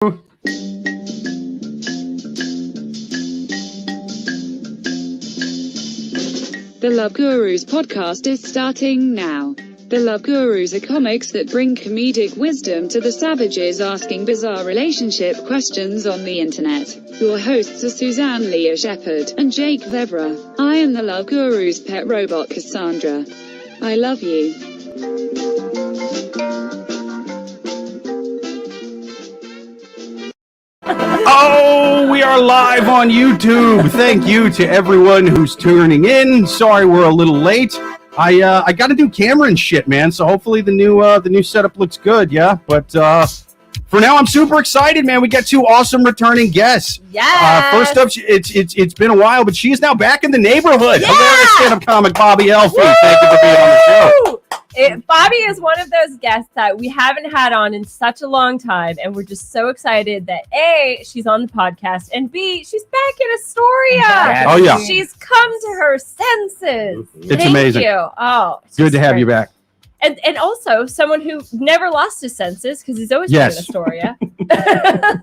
The Love Gurus podcast is starting now. The Love Gurus are comics that bring comedic wisdom to the savages asking bizarre relationship questions on the internet. Your hosts are Suzanne Leah Shepherd and Jake Vevera. I am the Love Gurus' pet robot Cassandra. I love you. Oh, we are live on YouTube. Thank you to everyone who's tuning in. Sorry we're a little late. I got to do camera and shit, man. So hopefully the new setup looks good. Yeah, but for now I'm super excited, man. We got two awesome returning guests. Yeah. First up, it's been a while, but she is now back in the neighborhood. Yeah! Hilarious stand-up comic Bobbi Elfie. Thank you for being on the show. Bobbi is one of those guests that we haven't had on in such a long time, and we're just so excited that A, she's on the podcast, and B, she's back in Astoria. Oh yeah, she's come to her senses. It's amazing. Thank you. Oh, it's good to have you back. And also someone who never lost his senses because he's always been in Astoria.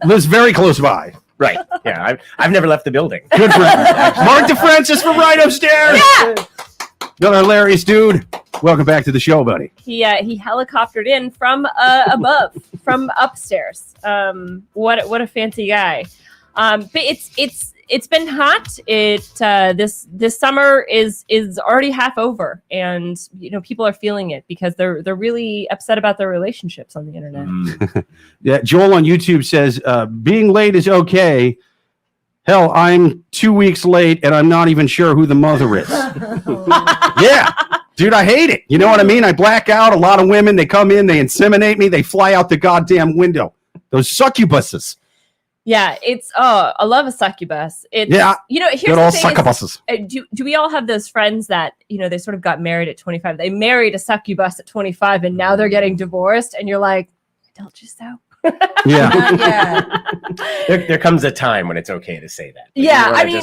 Lives very close by. Right. Yeah. I've never left the building. Good for Mark DeFrancis from right upstairs. Yeah. You're hilarious, dude. Welcome back to the show, buddy. He helicoptered in from above, from upstairs. What a fancy guy. But it's been hot. This summer is already half over, and people are feeling it because they're really upset about their relationships on the internet. Yeah, Joel on YouTube says being late is okay. Hell, I'm 2 weeks late, and I'm not even sure who the mother is. Yeah, dude, I hate it. You know what I mean? I black out. A lot of women, they come in, they inseminate me, they fly out the goddamn window. Those succubuses. Yeah, I love a succubus. Here's good old succubuses. Do we all have those friends that they sort of got married at 25? They married a succubus at 25, and now they're getting divorced, and you're like, I told you so. Yeah. There comes a time when it's okay to say that. Yeah, I mean,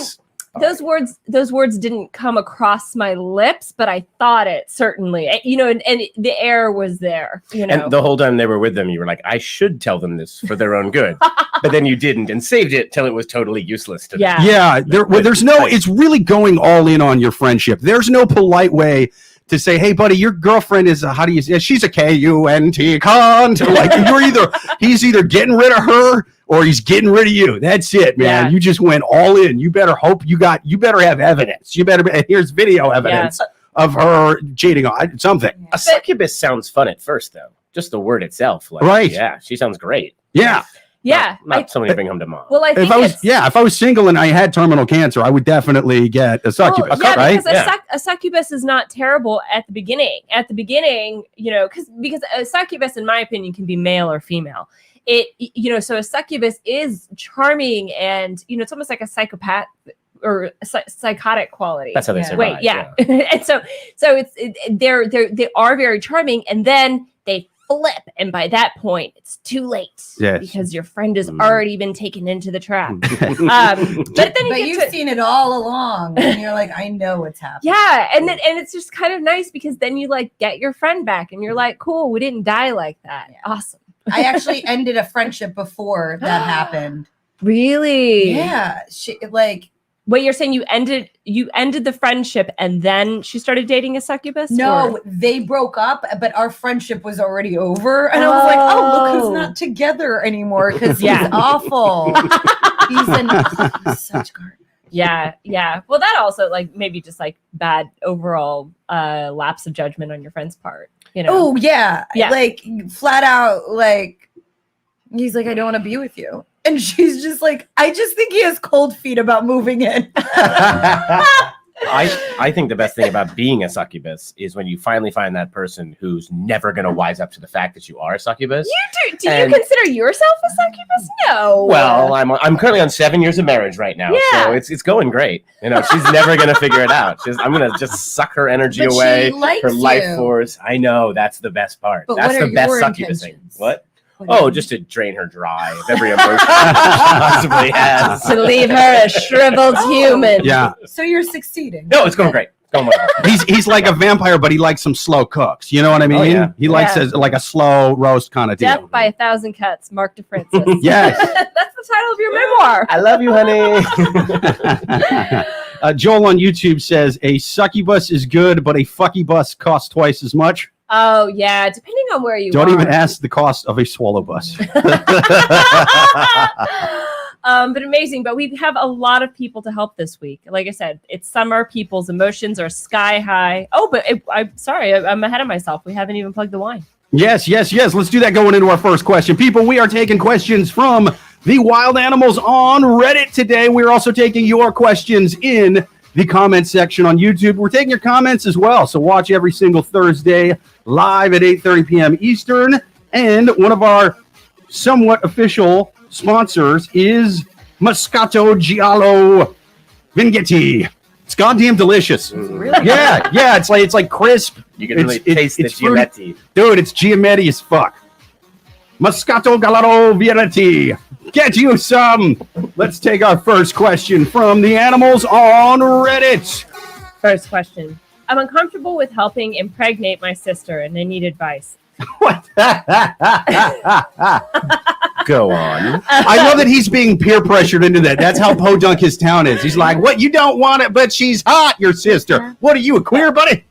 those words didn't come across my lips, but I thought it certainly. And the air was there. And the whole time they were with them, you were like, I should tell them this for their own good, but then you didn't and saved it till it was totally useless to them. Yeah. There's no. It's really going all in on your friendship. There's no polite way to say, hey, buddy, your girlfriend is how do you say? She's a K-U-N-T cunt. Like he's either getting rid of her or he's getting rid of you. That's it, man. Yeah. You just went all in. You better hope you better have evidence. Here's video evidence of her cheating on something. A succubus sounds fun at first, though. Just the word itself. Like, right. Yeah, she sounds great. Yeah. Yeah, not somebody to bring home to mom. Well, I think if I was single and I had terminal cancer, I would definitely get a succubus. Because a succubus is not terrible at the beginning. At the beginning, because a succubus, in my opinion, can be male or female. So a succubus is charming, and it's almost like a psychopath or psychotic quality. That's how they survive. And so they are very charming, and then they flip, and by that point it's too late because your friend has already been taken into the trap. But you've seen it all along, and you're like, I know what's happening. Yeah, and it's just kind of nice because then you get your friend back, and you're like, cool, we didn't die like that. Yeah. Awesome. I actually ended a friendship before that happened. Really? Yeah. Wait, you're saying you ended the friendship and then she started dating a succubus? No, they broke up, but our friendship was already over. And I was like, oh, look who's not together anymore because he's awful. He's such garbage. Yeah. Well, that also maybe just bad overall lapse of judgment on your friend's part. Oh, yeah. Flat out, he's like, I don't want to be with you. And she's just like, I just think he has cold feet about moving in. I think the best thing about being a succubus is when you finally find that person who's never going to wise up to the fact that you are a succubus. You do? Do you consider yourself a succubus? No. Well, I'm currently on 7 years of marriage right now, so it's going great. She's never going to figure it out. I'm going to just suck her energy away, her life force. I know, that's the best part. But that's what are the best your succubus intentions? thing. What? Oh, just to drain her dry of every emotion she possibly has. To leave her a shriveled human. Yeah. So you're succeeding. No, it's going great. Going well. He's like a vampire, but he likes some slow cooks. You know what I mean? yeah. He likes like a slow roast kind of Death deal. by 1,000 Cuts, Mark DeFrancis. Yes. That's the title of your memoir. I love you, honey. Joel on YouTube says a succubus is good, but a fuckybus costs twice as much. Oh, yeah, depending on where you Don't are. even ask the cost of a swallow bus. But amazing. But we have a lot of people to help this week. Like I said, it's summer. People's emotions are sky high. Oh, but I'm sorry. I'm ahead of myself. We haven't even plugged the wine. Yes. Let's do that going into our first question. People, we are taking questions from the wild animals on Reddit today. We're also taking your questions in the comment section on YouTube. We're taking your comments as well. So watch every single Thursday live at 8:30 p.m. Eastern. And one of our somewhat official sponsors is Moscato Giallo Vignetti. It's goddamn delicious. Really? Yeah. It's like crisp. You can really taste the Giametti. Dude, it's Giametti as fuck. Moscato Giallo Vignetti. Get you some. Let's take our first question from the animals on Reddit. First question. I'm uncomfortable with helping impregnate my sister, and I need advice. What? Go on. I know that he's being peer pressured into that. That's how podunk his town is. He's like, what? You don't want it, but she's hot, your sister. What are you, a queer, buddy?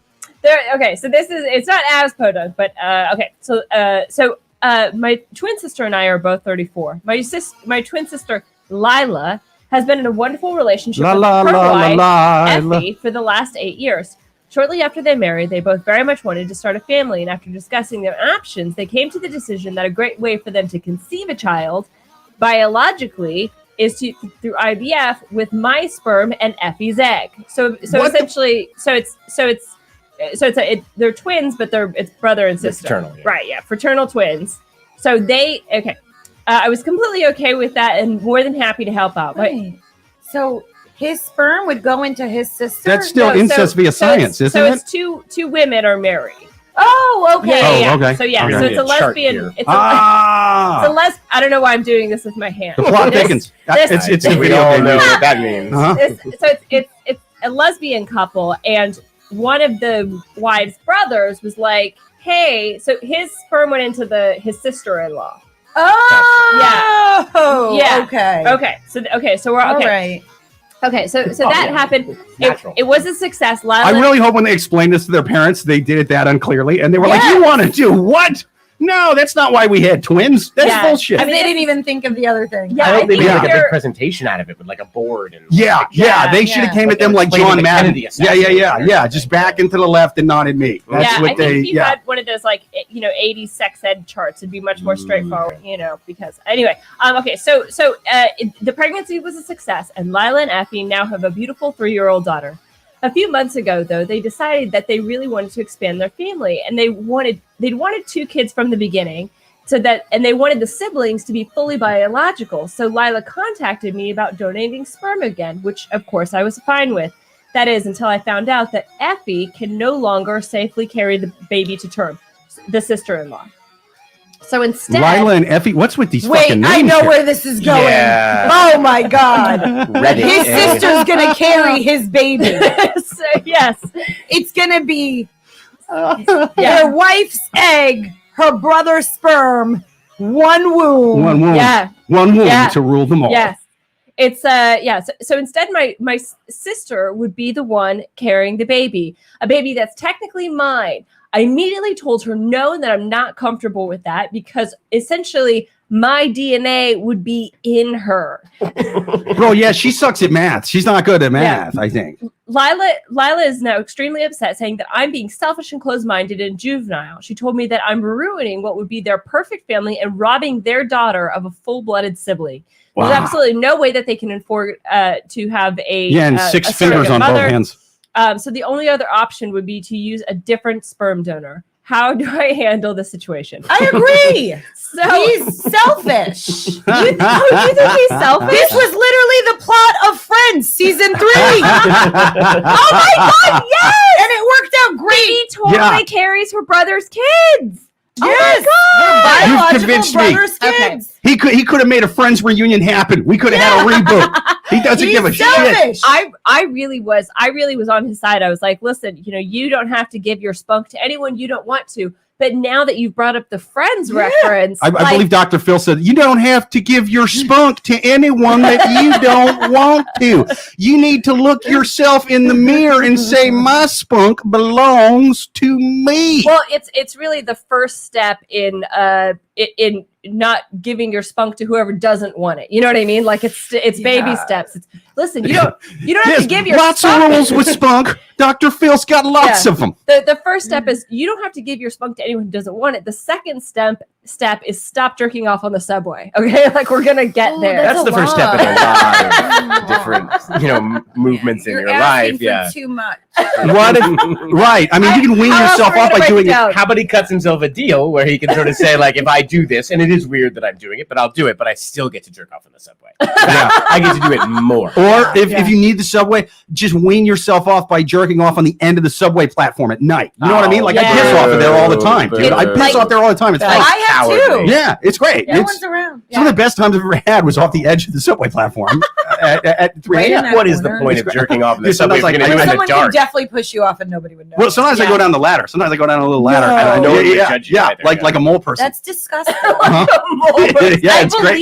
Okay, so it's not as podunk, but okay. So my twin sister and I are both 34. My twin sister, Lila, has been in a wonderful relationship with her wife, Effie, for the last 8 years. Shortly after they married, they both very much wanted to start a family, and after discussing their options, they came to the decision that a great way for them to conceive a child biologically is through IVF with my sperm and Effie's egg. So essentially, they're twins, but it's brother and sister. Fraternal, yeah. Right? Yeah, fraternal twins. So I was completely okay with that and more than happy to help out. Right. So his sperm would go into his sister? That's still incest via science, isn't it? So it's two women are married. Oh, okay. Yeah. Okay. So yeah, Okay. so it's a lesbian. It's I don't know why I'm doing this with my hand. The plot thickens. It's a We video all game. know what that means. Uh-huh. It's a lesbian couple, and one of the wives' brothers was like, "Hey," so his sperm went into his sister-in-law. Oh, Yeah. Okay. So we're okay. All right. Okay, so that happened. It was a success. Lila, I really hope when they explained this to their parents, they did it that unclearly, and they were like, Yes. "You want to do what? No, that's not why we had twins. That's Yeah. bullshit." I mean, they didn't even think of the other thing. Yeah, I hope they made think like a they're- big presentation out of it with like a board and Yeah, they should have came at them like Explain John the Madden. Kennedy Yeah. Just back into the left and not at me. That's yeah, what I think if you yeah. had one of those 80s sex ed charts, it'd be much more straightforward, because anyway, okay, so the pregnancy was a success, and Lila and Effie now have a beautiful 3-year-old daughter. A few months ago, though, they decided that they really wanted to expand their family, and they'd wanted 2 kids from the beginning. And they wanted the siblings to be fully biological. So Lila contacted me about donating sperm again, which of course I was fine with. That is, until I found out that Effie can no longer safely carry the baby to term, the sister-in-law. So instead, Lila and Effie, what's with these fucking names? I know here? where this is going. Yeah. Oh my God. Reddit. His sister's gonna carry his baby. so, yes, It's gonna be their wife's egg, her brother's sperm, one womb. One womb. Yeah. One womb Yeah. to rule them all. yes. It's So instead, my sister would be the one carrying the baby, a baby that's technically mine. I immediately told her no, and that I'm not comfortable with that because essentially my DNA would be in her. Bro, yeah, she sucks at math. She's not good at math, I think. Lila is now extremely upset, saying that I'm being selfish and closed-minded and juvenile. She told me that I'm ruining what would be their perfect family and robbing their daughter of a full-blooded sibling. Wow. There's absolutely no way that they can afford to have And 6 a fingers surrogate on mother. both hands. So the only other option would be to use a different sperm donor. How do I handle the situation? I agree. So He's selfish. you think he's selfish? This was literally the plot of Friends season 3. Oh my God, yes! And it worked out great. He totally Yeah. carries her brother's kids. Yes, Oh You've biological convinced me. brother's Okay. kids. He could have made a Friends reunion happen. We could have had a reboot. He doesn't give a selfish. shit. I really was on his side. I was like, listen, you don't have to give your spunk to anyone you don't want to. But now that you've brought up the Friends reference, I believe Dr. Phil said, you don't have to give your spunk to anyone that you don't want to. You need to look yourself in the mirror and say, my spunk belongs to me. well, it's really the first step in not giving your spunk to whoever doesn't want it. You know what I mean? Like it's baby steps. Listen, you don't have to give your lots spunk. of rules with spunk. Dr. Phil's got lots of them. The first step is you don't have to give your spunk to anyone who doesn't want it. The second step is stop jerking off on the subway. Okay, like we're gonna get there. That's the first step in a lot of different, movements in your life. Yeah. Too much. Right. I mean, you can wean yourself off by doing it. How about he cuts himself a deal where he can sort of say, like, if I do this, and it is weird that I'm doing it, but I'll do it, but I still get to jerk off in the subway. Yeah. I get to do it more. Or if you need the subway, just wean yourself off by jerking off on the end of the subway platform at night. You know what I mean? Like I piss off of there all the time, dude. I piss off there all the time. It's I have too. Yeah, it's great. No one's around. Some of the best times I've ever had was off the edge of the subway platform at 3 a.m. What is the point of jerking off in the subway? Like, someone could definitely push you off and nobody would know. Well, sometimes I go down the ladder. Sometimes I go down a little ladder. No. And I know either, like a mole person. That's disgusting. Yeah, it's great.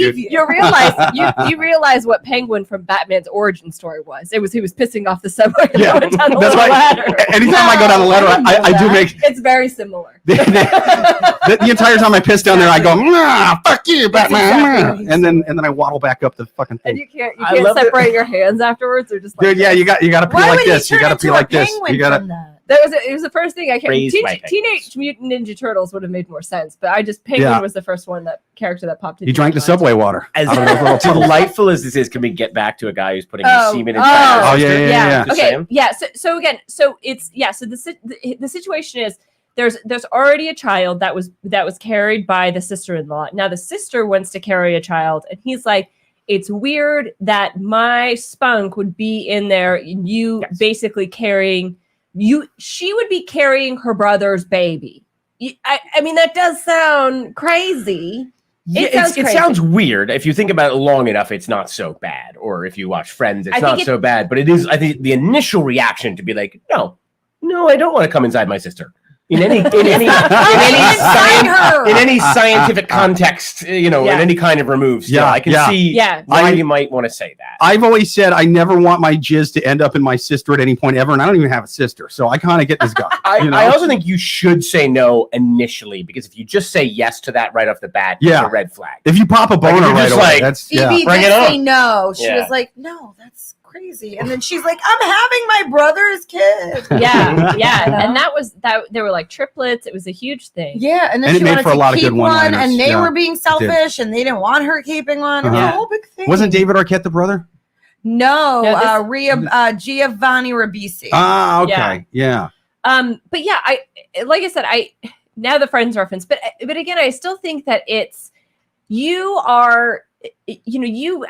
You realize what Penguin from Batman's origin story was. He was pissing off the subway and Yeah, going down the that's right. ladder. Anytime I go down the ladder, I do make It's very similar. the entire time I piss down there, I go, fuck you, Batman, and then I waddle back up the fucking thing. And you can't separate your hands afterwards, or just like Dude, yeah, you got to pee like this. You got to pee like this. You got to. It was the first thing I came. Raised my Teenage Mutant Ninja Turtles would have made more sense, but Penguin was the first character that popped in. He drank the subway water. As delightful as this is, can we get back to a guy who's putting his semen in? Yeah. Okay, yeah. So the situation is there's already a child that was carried by the sister-in-law. Now the sister wants to carry a child, and he's like, it's weird that my spunk would be in there, and you basically carrying. She would be carrying her brother's baby. I mean, that does sound crazy. It sounds weird. If you think about it long enough, it's not so bad. Or if you watch Friends, it's not so bad. But it is, I think, the initial reaction to be like, no, I don't want to come inside my sister. In any scientific context, in any kind of remove. Still, I can see why you might want to say that. I've always said I never want my jizz to end up in my sister at any point ever, and I don't even have a sister, so I kind of get this guy. I also think you should say no initially, because if you just say yes to that right off the bat, it's a red flag. If you pop a boner right away, that's Phoebe did say no. She was like, no, that's crazy. And then she's like, I'm having my brother's kid. Yeah. And that was that. They were like triplets. It was a huge thing. Yeah, and then she wanted to keep one, and they were being selfish, and they didn't want her keeping one. It was a whole big thing. Wasn't David Arquette the brother? No, Giovanni Ribisi. Ah, okay, yeah. But yeah, like I said, now the Friends reference, but again, I still think that it's you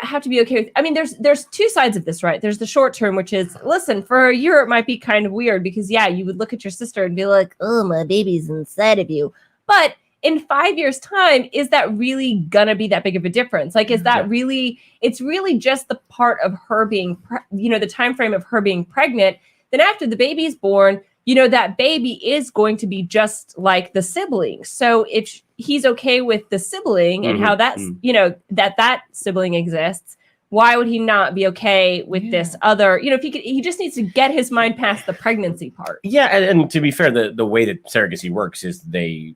have to be okay with. I mean, there's two sides of this, right? There's the short term, which is, listen, for a year it might be kind of weird because you would look at your sister and be like, oh, my baby's inside of you, but in 5 years' time, is that really gonna be that big of a difference? Like, is that really? It's really just the part of her being, the time frame of her being pregnant. Then after the baby's born, that baby is going to be just like the sibling. So if he's okay with the sibling and how that's, that sibling exists, why would he not be okay with this other, if he just needs to get his mind past the pregnancy part. Yeah. And to be fair, the way that surrogacy works is they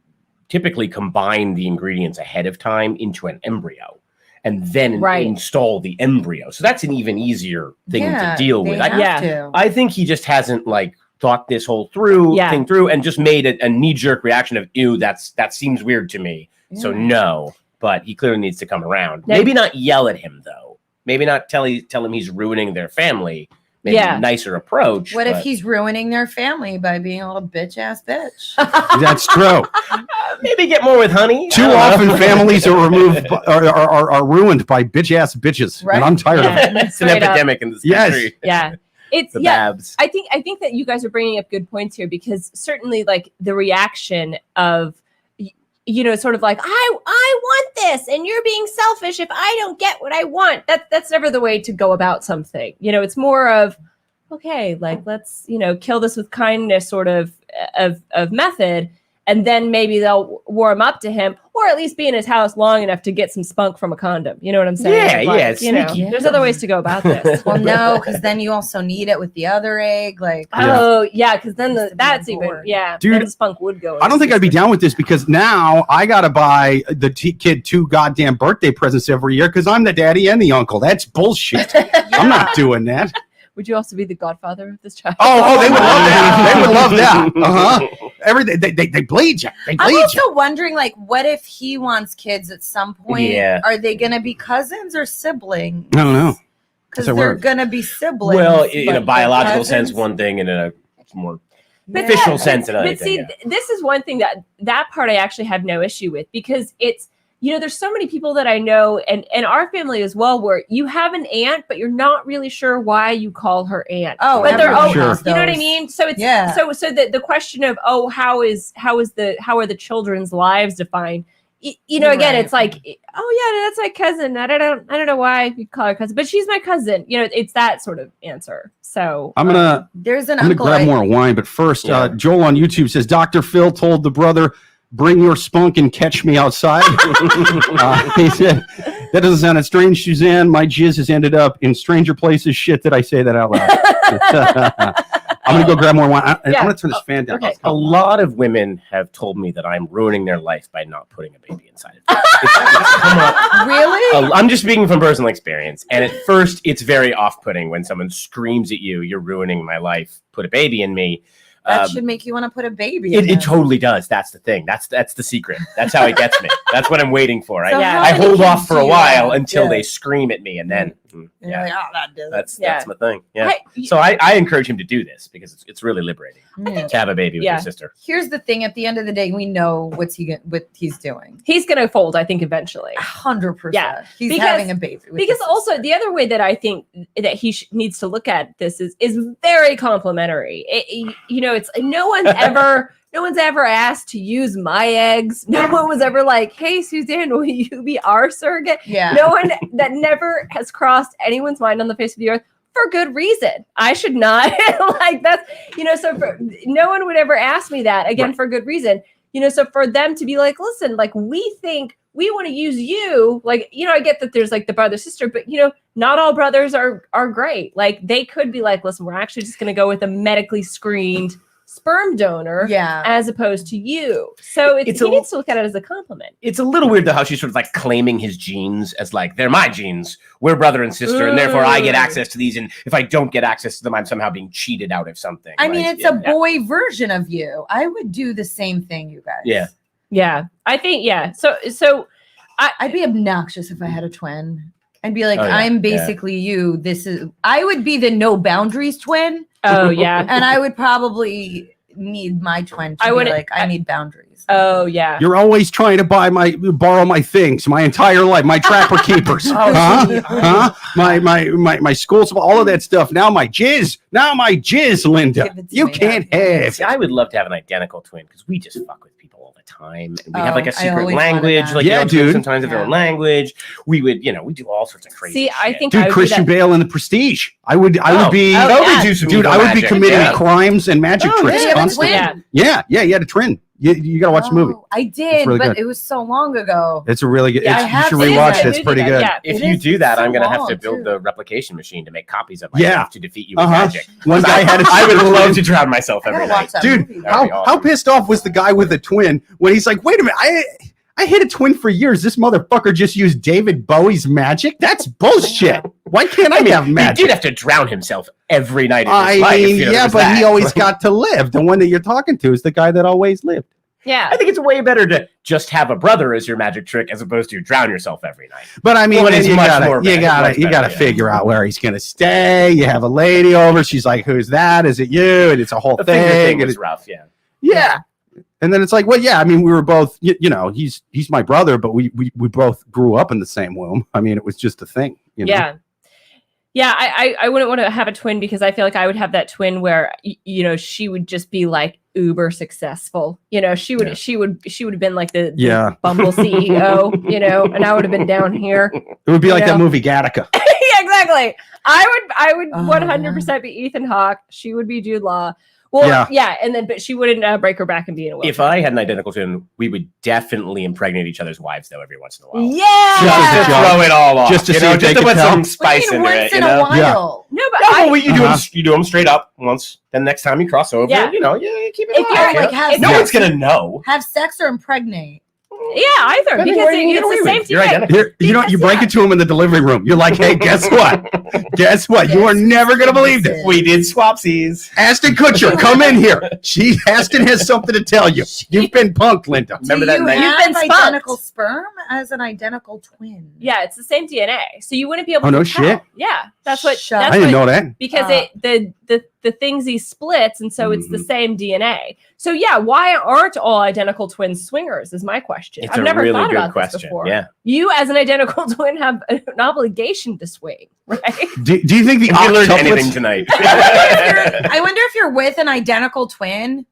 typically combine the ingredients ahead of time into an embryo and then install the embryo. So that's an even easier thing to deal with. I think he just hasn't thought this whole thing through and just made a knee-jerk reaction of, ew, that seems weird to me. So no, but he clearly needs to come around. Maybe not yell at him though. Maybe not tell him he's ruining their family. Maybe a nicer approach. What if he's ruining their family by being a little bitch-ass bitch? That's true. Maybe get more with honey. Too often families are are ruined by bitch-ass bitches. Right? And I'm tired of it. It's an epidemic in this country. Yeah. It's Babs. I think that you guys are bringing up good points here, because certainly the reaction of sort of like, I want this and you're being selfish if I don't get what I want. That's never the way to go about something. It's more of, okay, like, let's, kill this with kindness sort of method. And then maybe they'll warm up to him, or at least be in his house long enough to get some spunk from a condom. You know what I'm saying? Yeah, there's other ways to go about this. Well, no, because then you also need it with the other egg. Like, because then that's even, dude, then the spunk would go. I don't think I'd be down with this, because now I got to buy the kid 2 goddamn birthday presents every year because I'm the daddy and the uncle. That's bullshit. I'm not doing that. Would you also be the godfather of this child? Oh, they would love that. They would love that. Uh-huh. Everything they bleed you. They bleed I'm also you. wondering, like, what if he wants kids at some point? Yeah. Are they going to be cousins or siblings? I don't know. Because they're going to be siblings. Well, in a biological cousins? sense, one thing, and in a more official sense, another but thing. see, this is one thing that part I actually have no issue with, because it's, there's so many people that I know, and our family as well, where you have an aunt, but you're not really sure why you call her aunt. Oh, but they're sure. you know what I mean? So it's so the question of, how are the children's lives defined? Again, Right. it's like, that's my cousin. I don't know why you call her cousin, but she's my cousin. It's that sort of answer. So I'm gonna uncle. grab more wine, but first, Joel on YouTube says Dr. Phil told the brother, "Bring your spunk and catch me outside." He said, "That doesn't sound strange, Suzanne. My jizz has ended up in stranger places." Shit, did I say that out loud? I'm going to go grab more wine. I'm going to turn this fan down. Okay. A lot of women have told me that I'm ruining their life by not putting a baby inside of them. It's come up. Really? I'm just speaking from personal experience. And at first, it's very off-putting when someone screams at you, "You're ruining my life. Put a baby in me." That should make you want to put a baby. It totally does. That's the thing. That's the secret. That's how it gets me. That's what I'm waiting for. So I how hold did off you for a do while that? until Yeah. they scream at me, and then You're like, that does it. that's my thing. Yeah. Hey, So I encourage him to do this because it's really liberating Yeah. to have a baby with your sister. Here's the thing: at the end of the day, we know what he's doing. he's going to fold, I think, eventually. 100%. Yeah. He's Because- having a baby. With Because his also sister. the other way that I think that he needs to look at this is very complimentary. It's no one's ever asked to use my eggs. No one was ever like, "Hey, Suzanne, will you be our surrogate?" Yeah. No one, that never has crossed anyone's mind on the face of the earth, for good reason. I should not like that's, no one would ever ask me that again, for good reason. So for them to be like, "Listen, like, we think we want to use you," like, I get that there's like the brother sister, but not all brothers are great. Like, they could be like, "Listen, we're actually just going to go with a medically screened sperm donor, as opposed to you." So he needs to look at it as a compliment. It's a little weird though how she's sort of like claiming his genes as like, "They're my genes. We're brother and sister, and therefore I get access to these. And if I don't get access to them, I'm somehow being cheated out of something." I mean, it's a boy version of you. I would do the same thing, you guys. Yeah. I think, So I'd be obnoxious if I had a twin. I'd be like, Oh, yeah. "I'm basically you. I would be the no boundaries twin." Oh, yeah. And I would probably need my twin to be like, I need boundaries. Oh, yeah. You're always trying to borrow my things my entire life, my trapper keepers, my school supplies, all of that stuff. Now my jizz, Linda. Give it to You me. can't have. See, I would love to have an identical twin because we just fuck with people all the time, and we have like a I secret always language. wanted Like, that. Yeah, dude. sometimes have their own language. We would, we do all sorts of crazy. See, I shit. think Dude, I would Christian do that. Bale in The Prestige. I would be. totally do some Dude, evil I would be magic. committing Yeah. crimes and magic Oh, tricks yeah, that's constantly. weird. Yeah. Yeah, you had a twin. You got to watch the movie. I did, really but good. it was so long ago. It's a really good. Yeah, I you have should seen rewatch it. it. It's pretty good. Yeah. If It you is do that, I'm so gonna have to long, build too. the replication machine to make copies of myself to defeat you with Uh-huh. magic. One guy had a I would secret love twin. to drown myself I every gotta night. watch that Dude, movie. That'd be how awesome. pissed off was the guy with the twin when he's like, "Wait a minute, I hit a twin for years. This motherfucker just used David Bowie's magic. That's bullshit. Why can't I have He magic?" did have to drown himself every night of his I life. mean, yeah, but he always got to live. The one that you're talking to is the guy that always lived. Yeah. I think it's way better to just have a brother as your magic trick as opposed to drown yourself every night. But I mean, Well, it then is you much gotta, more you better, gotta, much you gotta better, yeah. figure out where he's gonna stay. You have a lady over. She's like, "Who's that? Is it you?" And it's a whole The finger thing. thing And was it- rough, yeah. yeah. And then it's like, well, yeah. I mean, we were both, he's my brother, but we both grew up in the same womb. I mean, it was just a thing. Yeah. I wouldn't want to have a twin because I feel like I would have that twin where she would just be like uber successful. You know, she would have been like the Bumble CEO, you know, and I would have been down here. It would be like that movie Gattaca. Yeah, exactly. I would 100% be Ethan Hawke. She would be Jude Law. Well, but she wouldn't break her back and be in a wheelchair. If I had an identical twin, we would definitely impregnate each other's wives, though, every once in a while. Yeah, just to throw it all off, just to see if just they to put tell. some spice into it. In a while. No, but you do them straight up once. Then next time you cross over, you know, you keep it. No one's gonna know. Have sex or impregnate. Yeah, either, because it's the same thing. You break it to him in the delivery room. You're like, hey, guess what? Guess what? You are never going to believe this. We did swapsies. Ashton Kutcher, come in here. Ashton has something to tell you. You've been punked, Linda. Remember that night? You've been identical sperm as an identical twin. Yeah, it's the same DNA. So you wouldn't be able to no tell. Shit? Yeah, that's what. I didn't know that. Because the things he splits, and so it's the same DNA. So yeah, why aren't all identical twins swingers is my question. I've never thought about this before. Yeah. You as an identical twin have an obligation to swing, right? Do you think you learned anything tonight? I wonder if you're with an identical twin,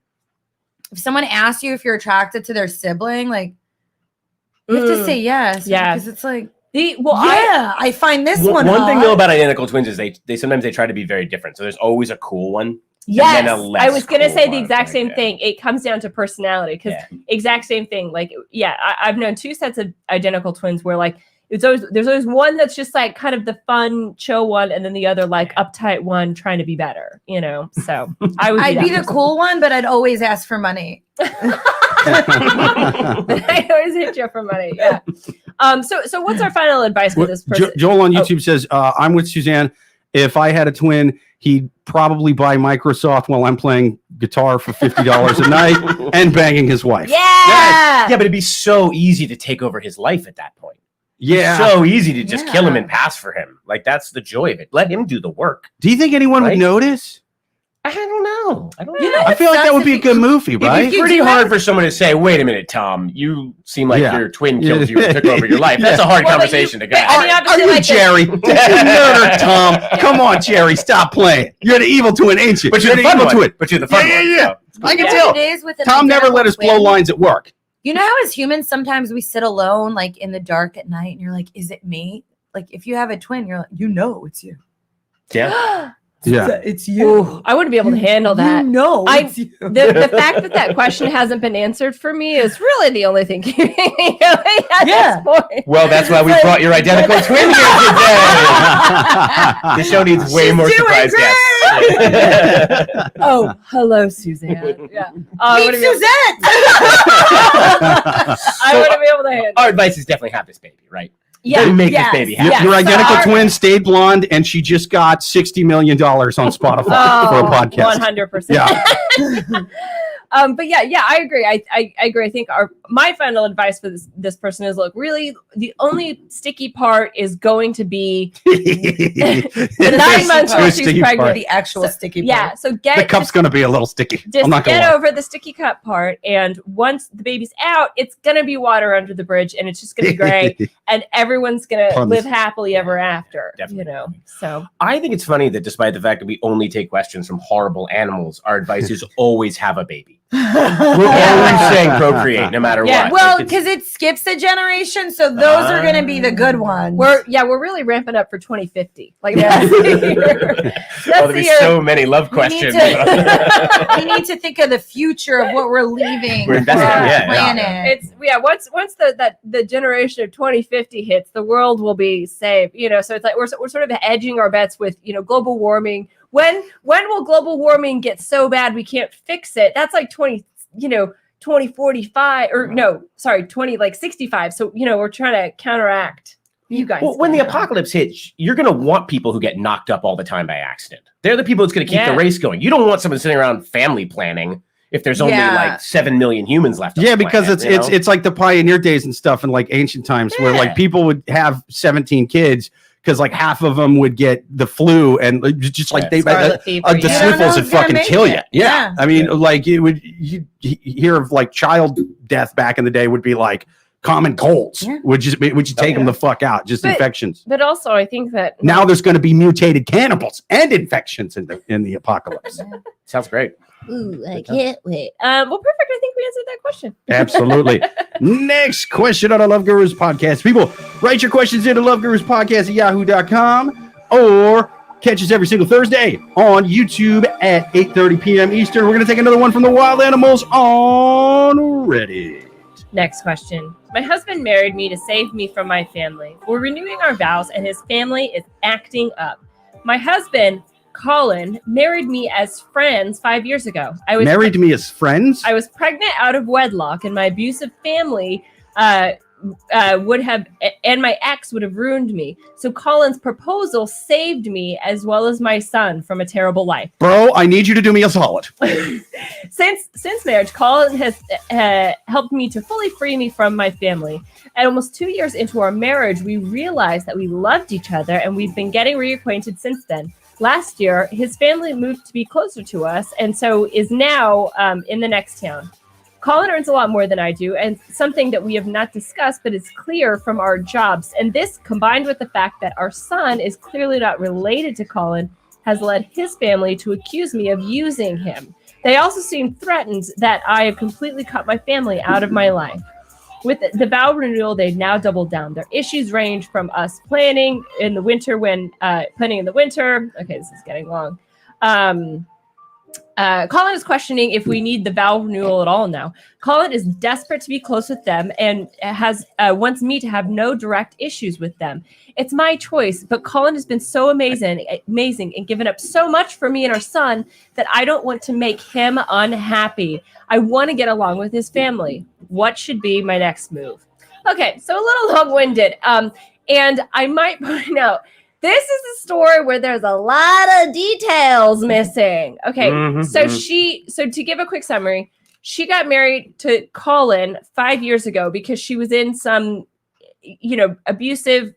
if someone asks you if you're attracted to their sibling, like you have to say yes. Yeah. Because it's like I find this one hot. thing though about identical twins is they sometimes try to be very different. So there's always a cool one. Yes, I was going to say the exact same thing. It comes down to personality because exact same thing. Like, I've known two sets of identical twins where like there's always one that's just like kind of the fun, chill one, and then the other like uptight one trying to be better. You know, so I'd be the cool one, but I'd always ask for money. I always hit you for money. Yeah. So what's our final advice for this person? Joel on YouTube says, "I'm with Suzanne. If I had a twin, he'd probably buy Microsoft while I'm playing guitar for $50 a night and banging his wife." Yeah, but it'd be so easy to take over his life at that point. Yeah, so easy to just kill him and pass for him. Like that's the joy of it. Let him do the work. Do you think anyone would notice? I don't know. I feel like that would be a good movie, right? It's pretty hard for someone to say, "Wait a minute, Tom, you seem like your twin killed you and took over your life." That's a hard conversation to get. Are you Jerry? You murdered Tom. Come on, Jerry, stop playing. You're the evil twin, ain't you? But you're the fun one. But you're the fun one. Yeah. I can tell. Tom never let us blow lines at work. You know how as humans, sometimes we sit alone, like in the dark at night, and you're like, is it me? Like if you have a twin, you're like, it's you. Yeah. Yeah, it's you. Ooh, I wouldn't be able to handle that. It's you. The fact that question hasn't been answered for me is really the only thing keeping me awake at this point. Well, that's why we brought your identical twin here today. The show needs way more surprise guests. Oh, hello, Suzanne. Yeah, Meet Suzanne. I wouldn't be able to handle. Our advice is definitely have this baby, right? Yeah, make this baby happy. Your identical twin stayed blonde, and she just got $60 million on Spotify for a podcast. 100%. Yeah. But I agree. I agree. I think my final advice for this person is, look, really, the only sticky part is going to be the 9 months while she's pregnant. The actual sticky part. Yeah. So the cup's going to be a little sticky. Just get over the sticky cup part, and once the baby's out, it's going to be water under the bridge, and it's just going to be great, and everyone's going to live happily ever after. Definitely. You know. So I think it's funny that despite the fact that we only take questions from horrible animals, our advice is always have a baby. We're always saying procreate no matter what. Well, because it skips a generation, so those are going to be the good ones. We're really ramping up for 2050. Like that's there'll be so many love questions. We need to think of the future of what we're leaving. We're investing, planet. It's once the generation of 2050 hits, the world will be saved. You know, so it's like we're sort of hedging our bets with global warming. When will global warming get so bad we can't fix it? That's like 2045 or no, sorry, 65. So, we're trying to counteract you guys. Well, when the apocalypse hits, you're going to want people who get knocked up all the time by accident. They're the people that's going to keep the race going. You don't want someone sitting around family planning if there's only like 7 million humans left. Yeah, because it's like the pioneer days and stuff in like ancient times where like people would have 17 kids because like half of them would get the flu and just like the sniffles would fucking kill you. Yeah. I mean, like you hear of like child death back in the day would be like common colds. Would you take them the fuck out? Just infections. But also, I think that now there's going to be mutated cannibals and infections in the apocalypse. Sounds great. Ooh, I can't wait. Well, perfect. I think we answered that question. Absolutely. Next question on the Love Gurus podcast. People, write your questions into loveguruspodcast@yahoo.com or catch us every single Thursday on YouTube at 8:30 p.m. Eastern. We're going to take another one from the wild animals on Reddit. Next question. My husband married me to save me from my family. We're renewing our vows and his family is acting up. My husband, Colin, married me as friends 5 years ago. Married me as friends? I was pregnant out of wedlock and my abusive family would have, and my ex would have ruined me. So Colin's proposal saved me as well as my son from a terrible life. Bro, I need you to do me a solid. Since marriage, Colin has helped me to fully free me from my family. And almost 2 years into our marriage, we realized that we loved each other and we've been getting reacquainted since then. Last year, his family moved to be closer to us and so is now in the next town. Colin earns a lot more than I do, and something that we have not discussed, but is clear from our jobs. And this, combined with the fact that our son is clearly not related to Colin, has led his family to accuse me of using him. They also seem threatened that I have completely cut my family out of my life. With the vow renewal, they've now doubled down. Their issues range from us planning in the winter planning in the winter. Okay, this is getting long. Colin is questioning if we need the vow renewal at all now. Colin is desperate to be close with them and wants me to have no direct issues with them. It's my choice, but Colin has been so amazing and given up so much for me and our son that I don't want to make him unhappy. I want to get along with his family. What should be my next move? Okay, so a little long-winded. And I might point out, this is a story where there's a lot of details missing. Okay, so to give a quick summary, she got married to Colin 5 years ago because she was in some, abusive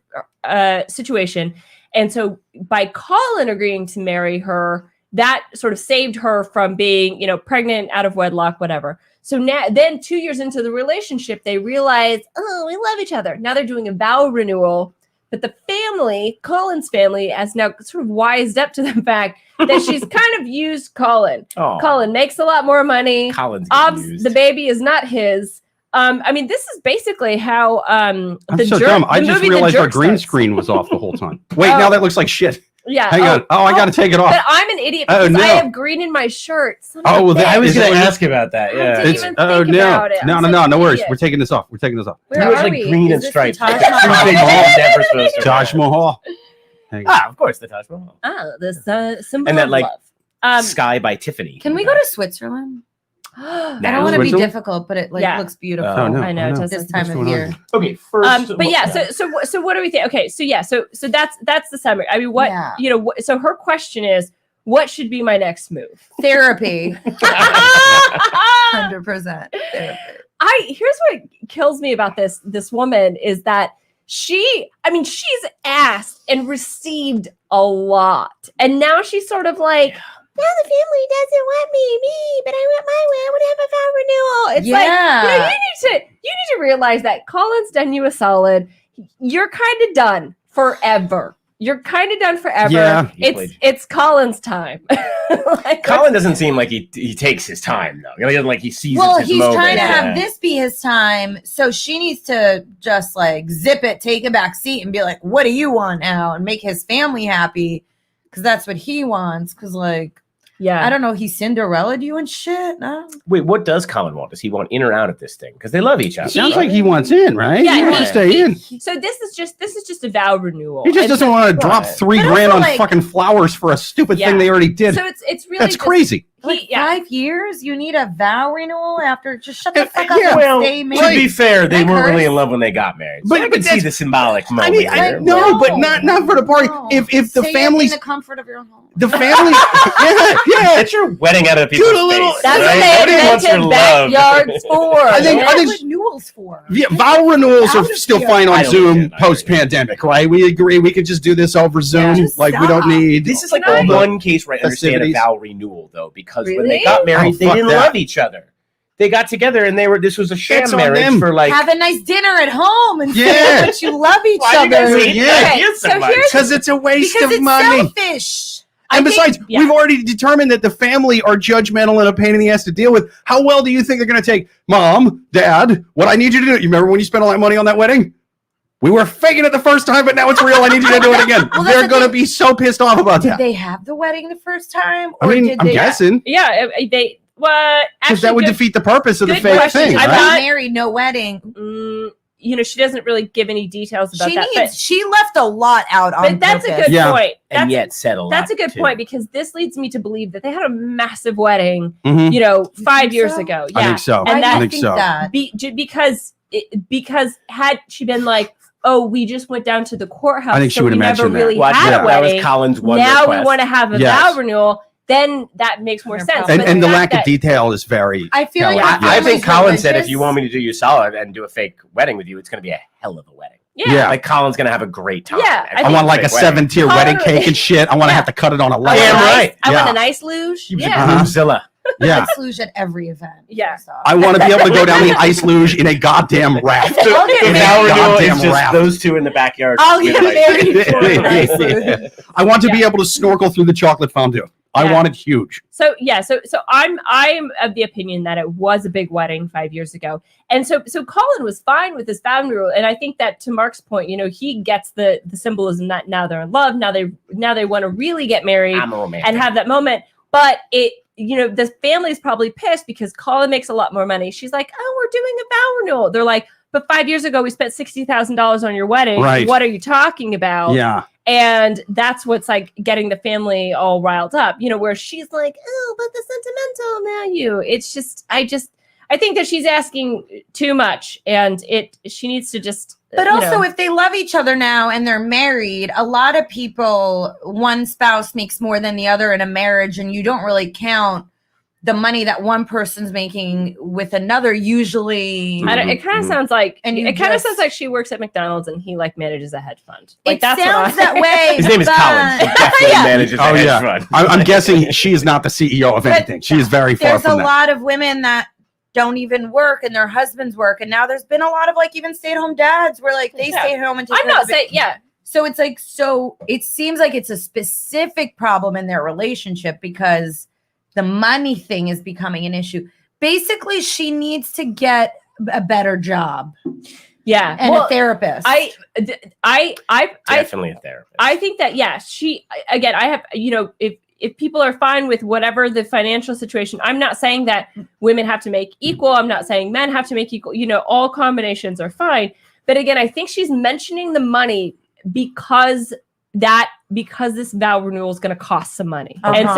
situation. And so by Colin agreeing to marry her, that sort of saved her from being, pregnant, out of wedlock, whatever. So then 2 years into the relationship, they realized, oh, we love each other. Now they're doing a vow renewal. But the family, Colin's family, has now sort of wised up to the fact that she's kind of used Colin. Oh. Colin makes a lot more money. The baby is not his. This is basically how I'm so dumb. I just realized our green screen was off the whole time. Wait, now that looks like shit. Yeah. Hang on. I got to take it off. But I'm an idiot because I have green in my shirt. I was going to ask about that. Yeah. I didn't even think about it. No worries. We're taking this off. Where are we? Green and stripes. Taj Mahal. Of course, the Taj Mahal. The symbol and that, of like, love. Sky by Tiffany. Can we go to Switzerland? I don't want to be difficult, but it looks beautiful. I know. This time of year. Okay, first. But yeah, so what do we think? Okay, so that's the summary. I mean, so her question is, what should be my next move? Therapy. 100%. Therapy. Here's what kills me about this woman is that she's asked and received a lot, and now she's sort of like. Now the family doesn't want me, but I want my way. I want to have a vow renewal. It's like, you need to realize that Colin's done you a solid. You're kind of done forever. Yeah, it's Colin's time. Colin doesn't seem like he takes his time though. He doesn't like he sees. Well, his he's moment. trying to have this be his time, so she needs to just like zip it, take a back seat, and be like, "What do you want now?" and make his family happy because that's what he wants. Because I don't know. He Cinderella'd you and shit. No. Wait, what does Colin want? Does he want in or out of this thing? Because they love each other. Sounds like he wants in, right? Yeah, he wants to stay in. So this is just a vow renewal. He just doesn't want to drop $3,000 on fucking flowers for a stupid thing they already did. So it's really that's crazy. 5 years? You need a vow renewal after? Just shut the fuck up and stay married. To be fair, they weren't really in love when they got married. So I could see the symbolic moment. But not for the party. If the family's in the comfort of your own home. The family, That's your wedding out of people's face. That's what they invented backyards for. I think renewals for. Yeah, vow renewals are still fine on Zoom post-pandemic, right? We agree. We could just do this over Zoom. We don't need. This is like the one case where I understand a vow renewal, though, because when they got married, they didn't love each other. They got together and this was a sham marriage for like. Have a nice dinner at home and say that you love each other. Because it's a waste of money. Selfish. And besides, we've already determined that the family are judgmental and a pain in the ass to deal with. How well do you think they're going to take? Mom, Dad, what I need you to do. You remember when you spent all that money on that wedding? We were faking it the first time, but now it's real. I need you to do it again. Well, they're going to be so pissed off about that. Did they have the wedding the first time? Or I'm guessing. Yeah, they... Well, because that would defeat the purpose of the fake thing. Right? I'm not married, no wedding. She doesn't really give any details about that. She left a lot out on But that's purpose. a good point. And yet settled. That's a good point because this leads me to believe that they had a massive wedding, 5 years ago. Yeah, I think so. And I think so. Because had she been like, oh, we just went down to the courthouse, I think she would have mentioned never really had a wedding. That was Colin's one now request. we want to have a vow renewal. Then that makes more sense. And the lack of detail is very. I feel like I think Colin said, if you want me to do you solid and do a fake wedding with you, it's going to be a hell of a wedding. Yeah. Like Colin's going to have a great time. Yeah. I want like a 7-tier wedding cake and shit. I want to have to cut it on a light. Damn right. I want a nice luge. Yeah. Zilla. Yeah. Ice luge at every event. Yeah. I want to be able to go down the ice luge in a goddamn raft. The vow renewal is just those two in the backyard. I'll get married. I want to be able to snorkel through the chocolate fondue. I want it huge. So I'm of the opinion that it was a big wedding 5 years ago, and so Colin was fine with this vow renewal, and I think that to Mark's point, he gets the symbolism that now they're in love, now they want to really get married and have that moment, but the family's probably pissed because Colin makes a lot more money. She's like, oh, we're doing a vow renewal. They're like, but 5 years ago we spent $60,000 on your wedding. Right. What are you talking about? Yeah. And that's what's like getting the family all riled up, where she's like, oh, but the sentimental value. It's just, I think that she's asking too much and she needs to just. But also, if they love each other now and they're married, a lot of people, one spouse makes more than the other in a marriage, and you don't really count the money that one person's making with another. Usually, it kind of sounds like sounds like she works at McDonald's and he like manages a hedge fund. Like it sounds that way. His name is Colin. He definitely manages a hedge fund. I'm guessing she is not the CEO of anything. She is very far from that. There's a lot of women that don't even work and their husbands work, and now there's been a lot of like even stay-at-home dads where like they stay home and take I'm not saying so it's like, so it seems like it's a specific problem in their relationship because the money thing is becoming an issue. Basically, she needs to get a better job. Yeah. And a therapist. I definitely a therapist. I think that, I have, if people are fine with whatever the financial situation, I'm not saying that women have to make equal. I'm not saying men have to make equal. All combinations are fine. But again, I think she's mentioning the money because this vow renewal is going to cost some money. And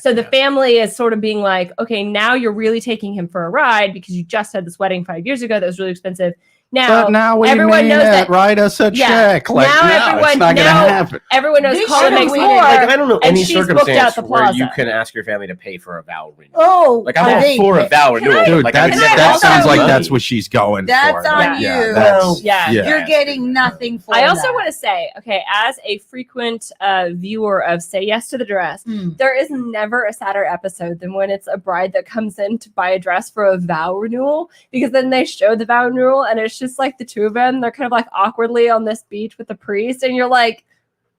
so the family is sort of being like, okay, now you're really taking him for a ride because you just had this wedding 5 years ago that was really expensive. Now everyone knows that. Write us a check. Like, it's not going to happen. Everyone knows Colin makes more. Like, I don't know any circumstance where plaza. you can ask your family to pay for a vow renewal. Oh, like I'm all for a vow renewal. Dude, like, that sounds like that's what she's going that's for. On you. You're getting nothing for I also want to say, okay, as a frequent viewer of Say Yes to the Dress, there is never a sadder episode than when it's a bride that comes in to buy a dress for a vow renewal, because then they show the vow renewal and it's just like the two of them, they're kind of like awkwardly on this beach with the priest, and you're like,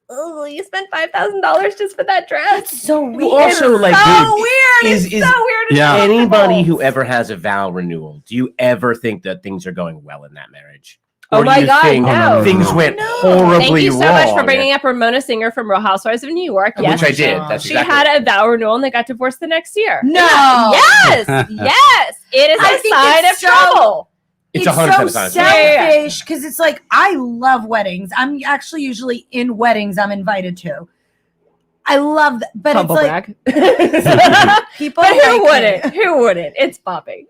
oh, you spent $5,000 just for that dress. It's so weird. Also, like, so weird. It's so weird. Anybody who ever has a vow renewal, do you ever think that things are going well in that marriage? Oh my God, no. Things went horribly wrong. Thank you so much for bringing up Ramona Singer from Real Housewives of New York. Yes, which I did. That's she had a vow renewal and they got divorced the next year. No. Yes. It is a sign of trouble. It's 100% so selfish because it's like, I love weddings. I'm actually usually in weddings I'm invited to. I love that, but Humble it's like people. But who wouldn't? Who wouldn't? It's popping.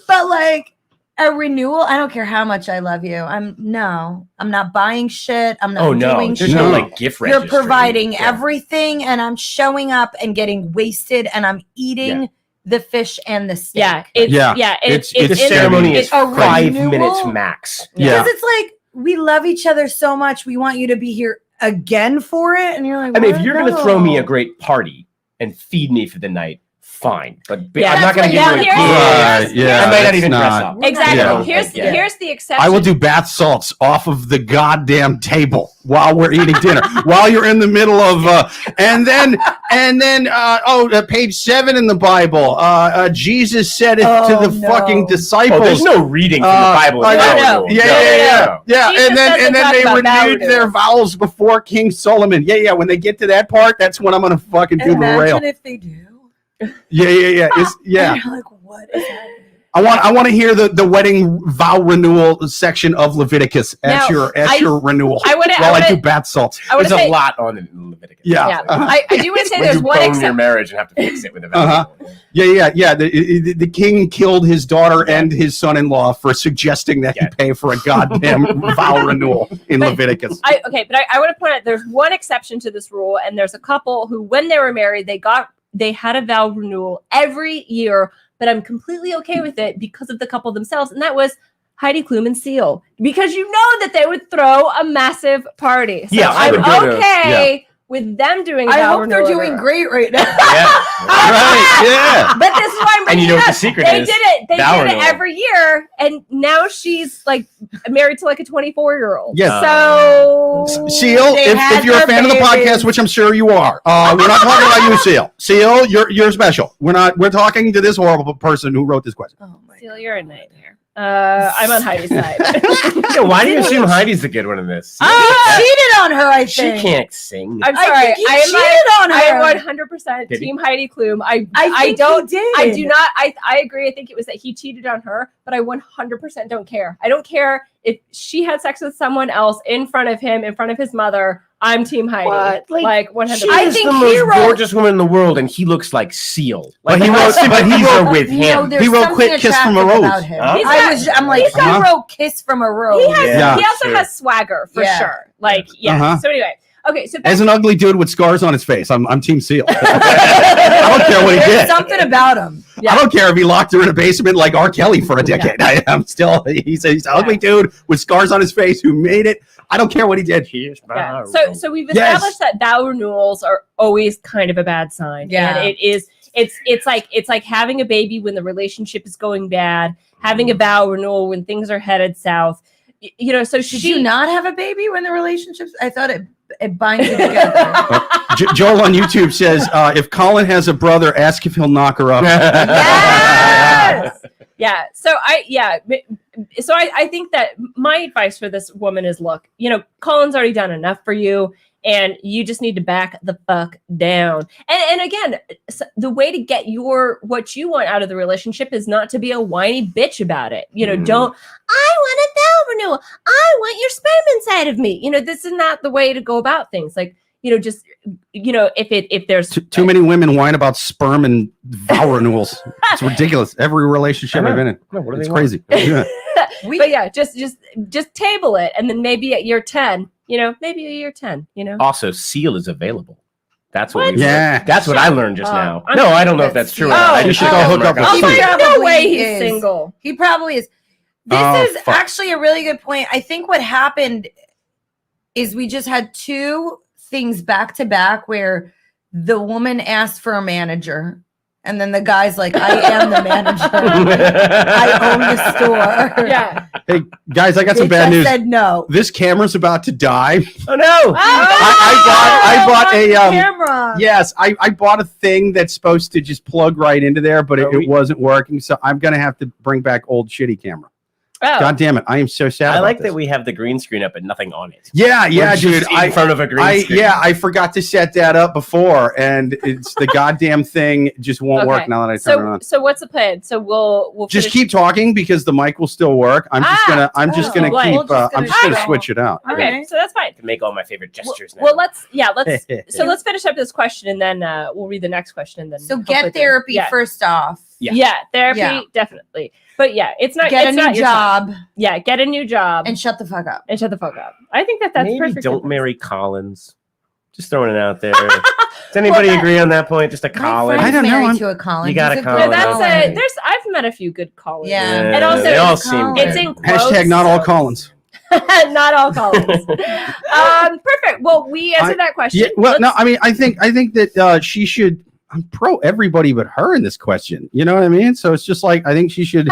But like a renewal, I don't care how much I love you. I'm not buying shit. I'm not doing shit. No like gift registry. You're providing everything, and I'm showing up and getting wasted, and I'm eating the fish and the steak. The ceremony is 5 minutes max. Because it's like, we love each other so much. We want you to be here again for it. And you're like, I mean, if you're going to throw me a great party and feed me for the night, fine. But Yeah, I'm not going to give you a here's- key. I might not even dress up. Exactly. Yeah. Here's the exception. I will do bath salts off of the goddamn table while we're eating dinner, while you're in the middle of, and then, page 7 in the Bible, Jesus said it to the fucking disciples. Oh, there's no reading from the Bible. Yeah. Jesus And then doesn't they talk about renewed vow their vows before King Solomon. Yeah. When they get to that part, that's when I'm gonna fucking do the rail. Imagine if they do. Yeah. You're like, what is happening? I want to hear the wedding vow renewal section of Leviticus as Now, your renewal. I do bath salts. There's a lot on it in Leviticus. Yeah. I do want to say When there's you one bone your exception. marriage and have to fix it with a vow. Yeah. The king killed his daughter and his son-in-law for suggesting that he pay for a goddamn vow renewal in Leviticus. But I want to point out there's one exception to this rule, and there's a couple who, when they were married, they had a vow renewal every year. But I'm completely okay with it because of the couple themselves, and that was Heidi Klum and Seal, because you know that they would throw a massive party. So Yeah, I'm okay with them doing. I hope they're doing great right now. Yeah. But this is why I'm bringing And you know it what up. the secret They is? did it. They Vow did it renewal. every year, and now she's like married to like a 24-year-old. Yes. So Seal, They if had you're a their fan of the babies. podcast, which I'm sure you are, we're not talking about you, Seal. Seal, you're special. We're talking to this horrible person who wrote this question. Oh my Seal, you're a nightmare. I'm on Heidi's side. Yeah, why do you assume Heidi's the good one in this? He cheated on her, I She think. can't sing. I'm I sorry. think he I am cheated on her. I am 100% Did he? team Heidi Klum. I don't. think he did. I do not. I agree. I think it was that he cheated on her, but I 100% don't care. I don't care if she had sex with someone else in front of him, in front of his mother. I'm team Heidi. What? Like 100%. She I is think the he most wrote- gorgeous woman in the world, and he looks like Seal. But he my wrote- sympathies but he are wrote- with No, him. there's He wrote something Quick Kiss from a attractive Rose. about him. Huh? I'm like, he wrote Kiss from a Rose. He has. Yeah. He also Sure. has swagger for Yeah. sure. Like yeah. Uh-huh. So anyway, okay. So back As an ugly dude with scars on his face, I'm Team Seal. I don't care what he There's did. something about him. Yeah. I don't care if he locked her in a basement like R. Kelly for a decade. I'm still, he's an ugly dude with scars on his face who made it. I don't care what he did. Yeah. So we've established that vow renewals are always kind of a bad sign. Yeah. And it is. It's like having a baby when the relationship is going bad, having a vow renewal when things are headed south. You know. So Did you not have a baby when the relationships? I thought it binds you together. Joel on YouTube says, if Colin has a brother, ask if he'll knock her up. Yes. Yeah. So I think that my advice for this woman is, look, Colin's already done enough for you, and you just need to back the fuck down. And again, the way to get what you want out of the relationship is not to be a whiny bitch about it. Don't, I want a vow renewal. I want your sperm inside of me. This is not the way to go about things. Like, if there's Too many women whine about sperm and vow renewals. It's ridiculous. Every relationship I've been in. No, what do It's they want? crazy. Yeah. But yeah, just table it, and then maybe at year 10, maybe at year 10, Also, Seal is available. That's what. What? Yeah. That's what I learned just Oh, now. I'm- No, I don't know if that's true. or Oh, not. I you just should go hook up with Oh my Seal. God, no Probably way he's is. single. He probably is. This Oh, is fuck. actually a really good point. I think what happened is we just had two things back to back where the woman asked for a manager, and then the guy's like, I am the manager. I own the store. Yeah. Hey, guys, I got some Bitch, bad I news. said no. This camera's about to die. Oh no! I bought a camera. yes, I bought a thing that's supposed to just plug right into there, but it wasn't working. So I'm gonna have to bring back old shitty camera. Oh. God damn it! I am so sad. I about like this. that we have the green screen up and nothing on it. Yeah, We're dude. just in front of a green screen. I forgot to set that up before, and it's the goddamn thing just won't work now that I turn it on. So what's the plan? So we'll Just finish- keep talking because the mic will still work. I'm just gonna We'll keep. just I'm gonna just gonna go. switch it out. Okay, so that's fine. To make all my favorite gestures now. Well, let's finish up this question, and then we'll read the next question, and then So hopefully get therapy yeah. first off. Yeah, therapy Yeah. definitely. But yeah, it's not Get it's a new not your time. job Yeah, get a new job and shut the fuck up. and shut the fuck up. I think that's Maybe perfect. don't advice. marry Collins. Just throwing it out there. Does anybody agree on that point? Just a My Collins. I don't know, married I'm- to a Collins. You got He's a a good No, Collins. that's I've met a few good callers. Yeah. And also they all it's seem Collins. it's good. in quotes. Hashtag not all Collins. Not all callers. Perfect. Well, we answered that question. Yeah, well, no, I mean, I think that she should. I'm pro everybody but her in this question. You know what I mean? So it's just like I think she should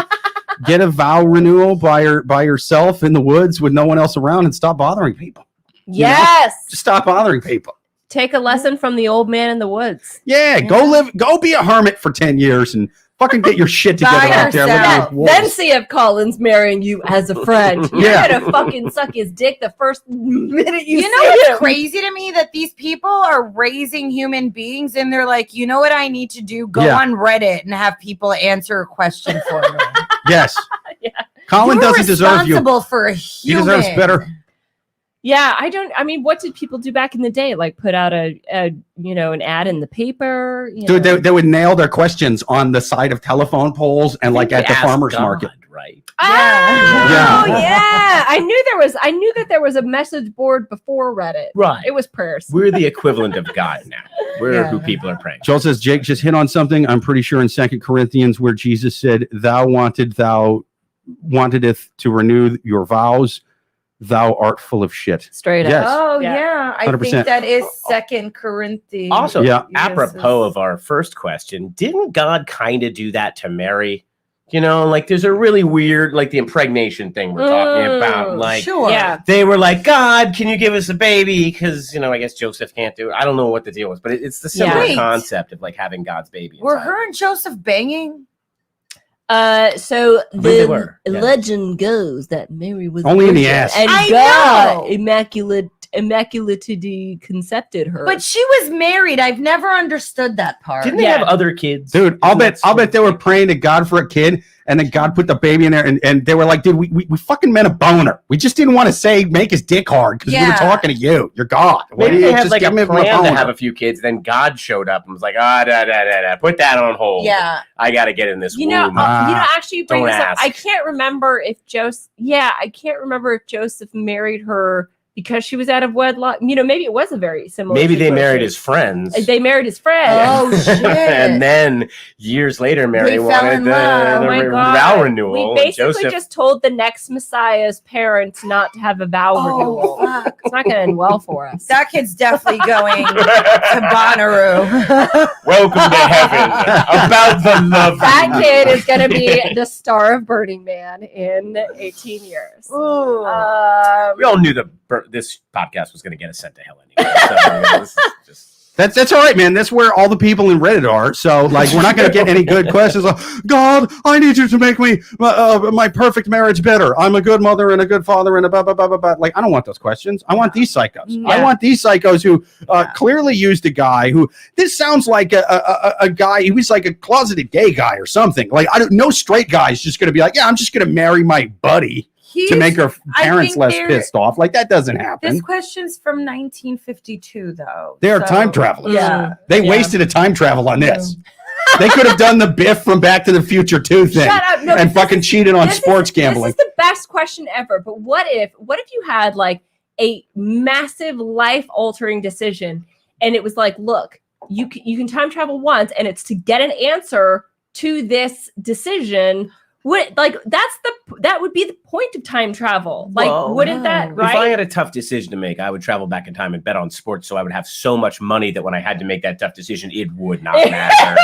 get a vow renewal by herself in the woods with no one else around and stop bothering people. Yes. Just stop bothering people. Take a lesson from the old man in the woods. Yeah, go be a hermit for 10 years and fucking get your shit together out there. Then see if Colin's marrying you as a friend. You're gonna fucking suck his dick the first minute you see what's him. crazy to me? That these people are raising human beings and they're like, you know what I need to do? Go on Reddit and have people answer a question for me. Yes. Colin doesn't deserve you. Responsible for a human. He deserves better. Yeah, what did people do back in the day? Like put out an ad in the paper? Dude, they would nail their questions on the side of telephone poles and like at the farmer's market. Right. Yeah. I knew that there was a message board before Reddit. Right. It was prayers. We're the equivalent of God now. We're who people are praying. Joel says, Jake just hit on something. I'm pretty sure in 2 Corinthians where Jesus said, thou wantedeth to renew your vows. Thou art full of shit. Straight up. Yes. Oh, yeah. I 100%. think that is 2 Corinthians. Also, apropos of our first question, didn't God kind of do that to Mary? You know, like there's a really weird, like the impregnation thing we're talking about. Like, they were like, God, can you give us a baby? Because, I guess Joseph can't do it. I don't know what the deal was, but it's the similar concept of like having God's baby. Were her and Joseph banging? So the legend goes that Mary was only in the ass, and God immaculately concepted her. But she was married. I've never understood that part. Didn't they have other kids? Dude, I'll bet they were praying to God for a kid, and then God put the baby in there, and they were like, dude, we fucking meant a boner. We just didn't want to make his dick hard because we were talking to you. You're God. Maybe they had like a plan to have a few kids, then God showed up and was like, put that on hold. Yeah. I got to get in this womb. Actually bring this up. I can't remember if Joseph married her because she was out of wedlock. Maybe it was a very similar Maybe situation. they married his friends. They married his friend. Oh, shit. And then years later, Mary wanted the vow renewal. We basically just told the next Messiah's parents not to have a vow renewal. Fuck. It's not going to end well for us. That kid's definitely going to Bonnaroo. Welcome to heaven. About the love. That kid is going to be the star of Burning Man in 18 years. Ooh. We all knew this podcast was going to get us sent to hell anyway. So, this is just... That's all right, man. That's where all the people in Reddit are. So, like, we're not going to get any good questions. Like, God, I need you to make me my perfect marriage better. I'm a good mother and a good father and a blah, blah, blah, blah, blah. Like, I don't want those questions. I want these psychos. Yeah. I want these psychos who clearly used a guy who, this sounds like a guy, he was like a closeted gay guy or something. Like, no straight guy is just going to be like, yeah, I'm just going to marry my buddy. To make her parents less pissed off. Like, that doesn't happen. This question's from 1952, though. They are time travelers. Yeah. They wasted a time travel on this. They could have done the Biff from Back to the Future 2 thing and fucking cheated on sports gambling. This is the best question ever. But what if you had like a massive life-altering decision and it was like, look, you can time travel once and it's to get an answer to this decision. That would be the point of time travel. Like, wouldn't that, right? If I had a tough decision to make, I would travel back in time and bet on sports so I would have so much money that when I had to make that tough decision, it would not matter.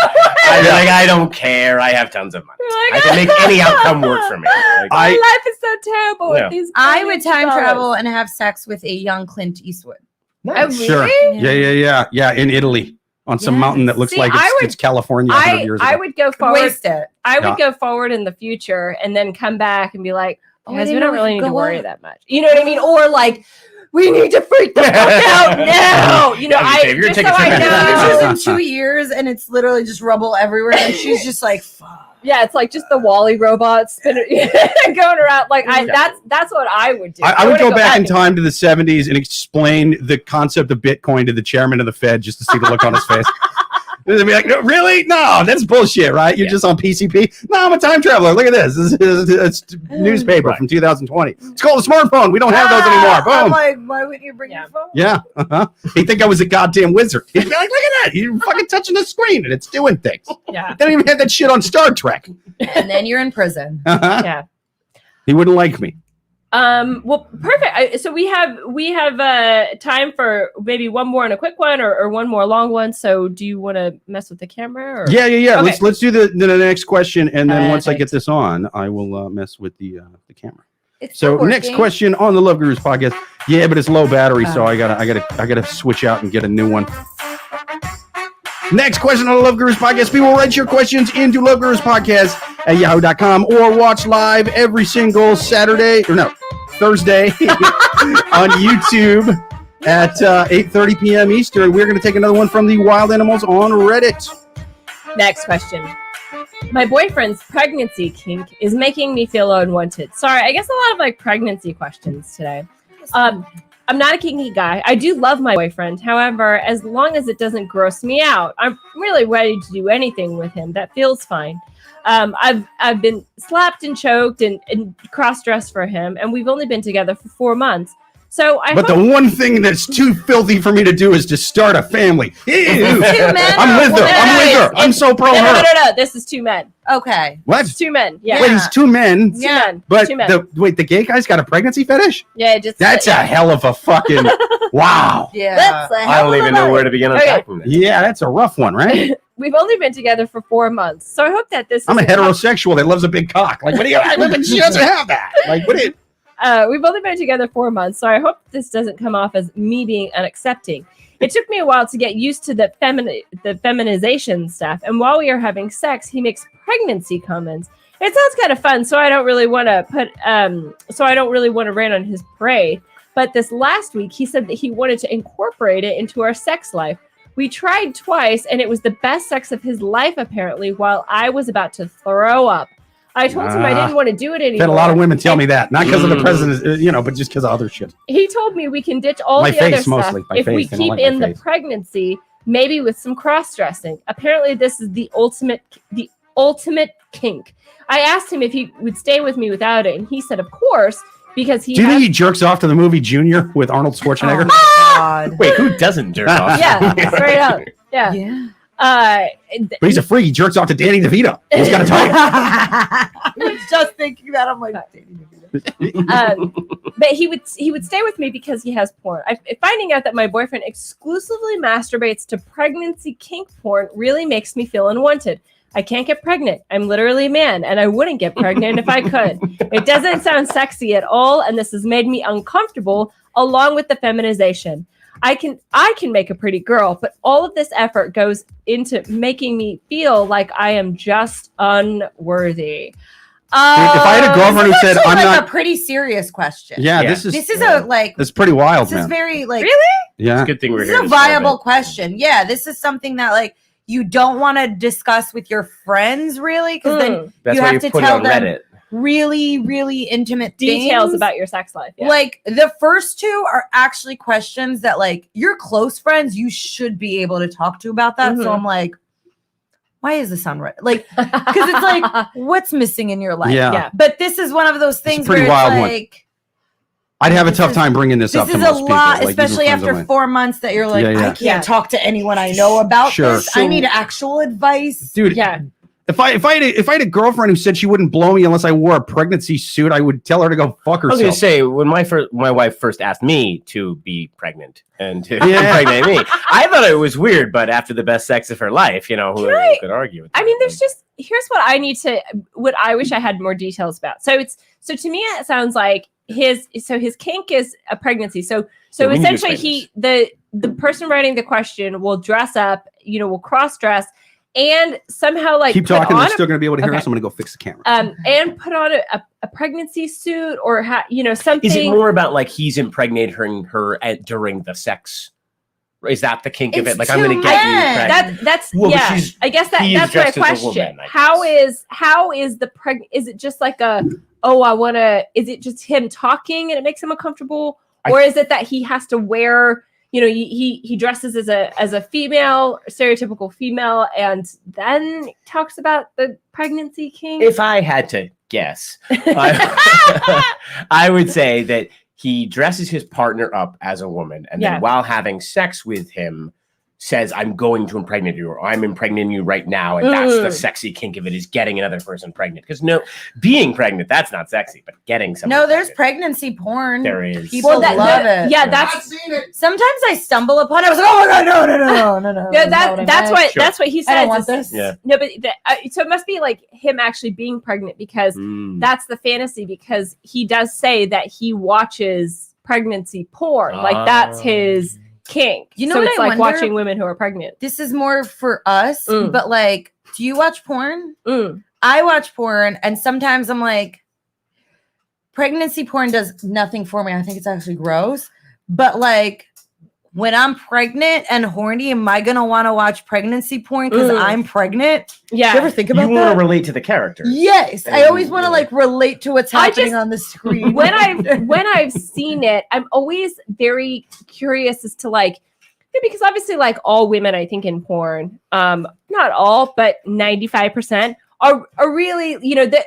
I don't care. I have tons of money. I can make any outcome work for me. My life is so terrible with these. I would time travel and have sex with a young Clint Eastwood. Nice. Sure. Yeah. In Italy. On some mountain that looks like it's California 100 years ago. I would go forward. Waste it. I would go forward in the future and then come back and be like, guys, we don't really need to worry that much. You know what I mean? Or like, we need to freak the fuck out now. Just so I know. In 2 years and it's literally just rubble everywhere and she's just like, fuck. Yeah, it's like just the Wall-E robots spinning, going around. Like that's what I would do. I would go back in time to the 70s and explain the concept of Bitcoin to the chairman of the Fed just to see the look on his face. They'd be like, no, really? No, that's bullshit, right? You're just on PCP? No, I'm a time traveler. Look at this. It's newspaper from 2020. It's called a smartphone. We don't have those anymore. Boom. I'm like, why wouldn't you bring your phone? Yeah. He'd think I was a goddamn wizard. He'd be like, look at that. You're fucking touching the screen and it's doing things. Yeah. They don't even have that shit on Star Trek. And then you're in prison. Yeah. He wouldn't like me. Well, perfect. So we have time for maybe one more and a quick one, or one more long one. So do you want to mess with the camera? Or? Yeah. Okay. Let's do the next question, and then once I get this on, I will mess with the camera. So next question on the Love Gurus podcast. Yeah, but it's low battery, so I gotta switch out and get a new one. Next question on the Love Gurus podcast. People write your questions into loveguruspodcast@yahoo.com or watch live every single Thursday on YouTube at 8:30 p.m. Eastern. We're going to take another one from the Wild Animals on Reddit. Next question. My boyfriend's pregnancy kink is making me feel unwanted. Sorry, I guess a lot of like pregnancy questions today. I'm not a kinky guy. I do love my boyfriend. However, as long as it doesn't gross me out, I'm really ready to do anything with him. That feels fine. I've been slapped and choked and cross-dressed for him, and we've only been together for 4 months. So the one thing that's too filthy for me to do is to start a family. Ew. Two men. I'm with her. I'm so pro her. No. This is 2 men. Okay. What? It's 2 men. Yeah. Wait, it's 2 men. Yeah. But 2 men. the gay guy's got a pregnancy fetish? Yeah. That's a hell of a fucking wow. Yeah. I don't even know where to begin unpacking this. Yeah, that's a rough one, right? We've only been together for 4 months, so I hope that this. I'm a heterosexual that loves a big cock. Like, what do you? She doesn't have that. Like, what do you? We've only been together 4 months, so I hope this doesn't come off as me being unaccepting. It took me a while to get used to the feminization stuff, and while we are having sex, he makes pregnancy comments. It sounds kind of fun, so I don't really want to rain on his parade. But this last week, he said that he wanted to incorporate it into our sex life. We tried twice, and it was the best sex of his life, apparently, while I was about to throw up. I told him I didn't want to do it anymore. I've had a lot of women tell me that, not because of the president, but just because of other shit. He told me we can ditch all the other stuff if we keep in the pregnancy, maybe with some cross-dressing. Apparently, this is the ultimate kink. I asked him if he would stay with me without it, and he said, of course, because he. Do you think he jerks off to the movie Junior with Arnold Schwarzenegger? Oh my God. Wait, who doesn't jerk off? Yeah, straight up. Yeah. But he's a freak. He jerks off to Danny DeVito. He's got to talk. I was just thinking that. I'm like, but he would stay with me because he has porn. Finding out that my boyfriend exclusively masturbates to pregnancy kink porn really makes me feel unwanted. I can't get pregnant. I'm literally a man, and I wouldn't get pregnant if I could. It doesn't sound sexy at all, and this has made me uncomfortable, along with the feminization. I can make a pretty girl, but all of this effort goes into making me feel like I am just unworthy. If I had a girlfriend who said, "I'm not," a pretty serious question. Yeah, this is it's pretty wild, this man. is very like really. Yeah, it's a good thing we're here. This is a viable question. Yeah, this is something that like you don't want to discuss with your friends, really, because then that's you why have to put tell it on them Reddit. really, really intimate Details things. about your sex life. Yeah. Like the first two are actually questions that like your close friends you should be able to talk to about that. So I'm like, why is this on Reddit? Like, because it's like, what's missing in your life? Yeah. But this is one of those things pretty where wild it's one. like, I'd have a tough time bringing this up to most people. This is a lot, like, especially even friends of after mine. 4 months that you're like, I can't talk to anyone I know about Sure. this. I need actual advice. Dude. Yeah. If I had a girlfriend who said she wouldn't blow me unless I wore a pregnancy suit, I would tell her to go fuck I was herself. gonna say when my wife first asked me to be pregnant and to impregnate me, I thought it was weird. But after the best sex of her life, who could argue with that? I mean, here's what I wish I had more details about. So to me it sounds like his kink is a pregnancy. So essentially the person writing the question will dress up, will cross dress. And somehow, like, keep talking. They're still going to be able to hear us. I'm going to go fix the camera. And put on a pregnancy suit or something. Is it more about like he's impregnating her during the sex? Is that the kink of it? Like, I'm going to get you pregnant. That's well, yeah. I guess that's my question. Woman, how is the is it just like is it just him talking and it makes him uncomfortable, or is it that he has to wear? He dresses as a female, stereotypical female, and then talks about the pregnancy kink. If I had to guess, I would say that he dresses his partner up as a woman, and then while having sex with him, says, I'm going to impregnate you, or I'm impregnating you right now. And that's the sexy kink of it, is getting another person pregnant. Because being pregnant, that's not sexy, but getting someone there's pregnant. Pregnancy porn. There is. People love it. Yeah, I've seen it. Sometimes I stumble upon it. I was like, oh my God, no. Yeah, that's what he says. I don't want this. Yeah. No, but so it must be like him actually being pregnant, because that's the fantasy, because he does say that he watches pregnancy porn. Like that's his kink. You know so what it's I like wonder? watching women who are pregnant. This is more for us, but like, do you watch porn? Mm. I watch porn, and sometimes I'm like, pregnancy porn does nothing for me. I think it's actually gross. But like, when I'm pregnant and horny, am I gonna want to watch pregnancy porn because I'm pregnant? Yeah. You ever think about You that? want to relate to the character. Yes, I always want to like relate to what's happening on the screen. when I've seen it, I'm always very curious as to like, because obviously like all women, I think in porn, not all, but 95% are really,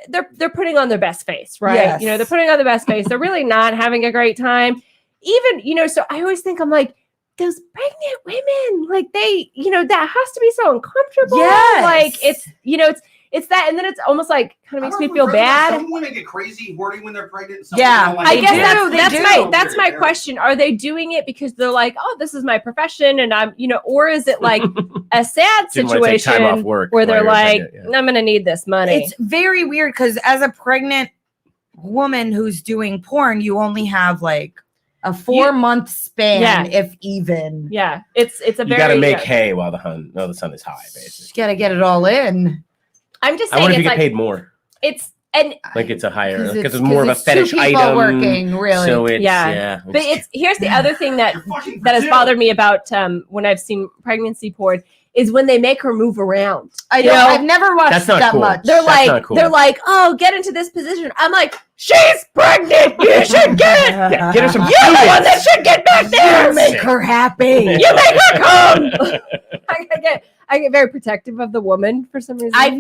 they're putting on their best face, right? Yes. They're putting on their best face. They're really not having a great time. Even, so I always think, I'm like, those pregnant women, like they, that has to be so uncomfortable. Yes. Like it's that, and then it's almost like kind of makes me feel bad. Some women get crazy horny when they're pregnant. I guess do. that's my question. Are they doing it because they're like, oh, this is my profession, and I'm, or is it like a sad situation time off work where they're like, pregnant, I'm gonna need this money? It's very weird because as a pregnant woman who's doing porn, you only have like a 4-month span, if even. Yeah, it's a very. You got to make hay while the sun is high, basically. You got to get it all in. I'm just I saying, wonder if it's you like, get paid more. It's and Like it's a higher, because it's 'cause more of a it's fetish 2 people item. working, really. So it's, but here's the other thing that Fucking has Brazil. bothered me about when I've seen pregnancy porn is when they make her move around. I know. I've never watched That's not that cool. much. They're That's not cool. like, oh, get into this position. I'm like, she's pregnant. You should get. Yeah, get her some You're the one that should get back there. You make her happy. You make her come. I get very protective of the woman for some reason. I've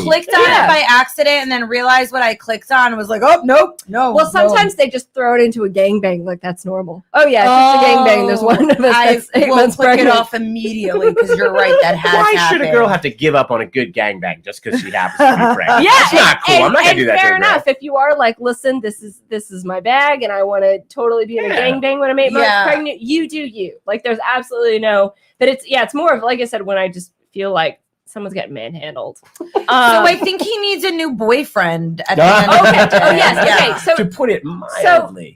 clicked on it by accident and then realized what I clicked on and was like, oh, nope, no. Well, sometimes they just throw it into a gangbang like that's normal. Oh yeah, it's just a gangbang. There's one of us that's 8 will months click pregnant. it off immediately because you're right. That has Why happened. should a girl have to give up on a good gangbang just because she happens to be pregnant? Yeah, That's not cool. I'm not gonna do that. Fair to a girl. enough. If you are like, listen, this is my bag, and I want to totally be in a gangbang when I'm 8 months pregnant. You do you. Like, there's absolutely no. But it's more of, like I said, when I just feel like someone's getting manhandled. So I think he needs a new boyfriend at the end Okay. of the day. Oh yes. Okay. So to put it mildly,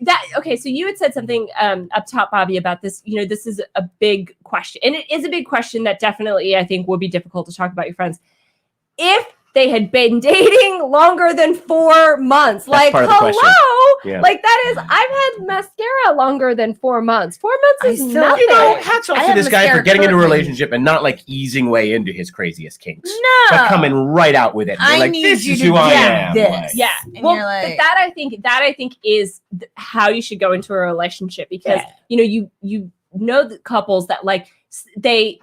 So you had said something up top, Bobbi, about this. This is a big question, and it is a big question that definitely I think would be difficult to talk about your friends if they had been dating longer than 4 months. That's like, part of the question. hello, Yeah. like that is. I've had mascara longer than 4 months. 4 months is nothing. Hats off I to had this guy for mascara getting into a currently. relationship and not like easing way into his craziest kinks. No. But coming right out with it. I Like, need this you is to who I do am. this. Like, Yeah. And Well, you're like- but that I think is how you should go into a relationship, because you know the couples that like they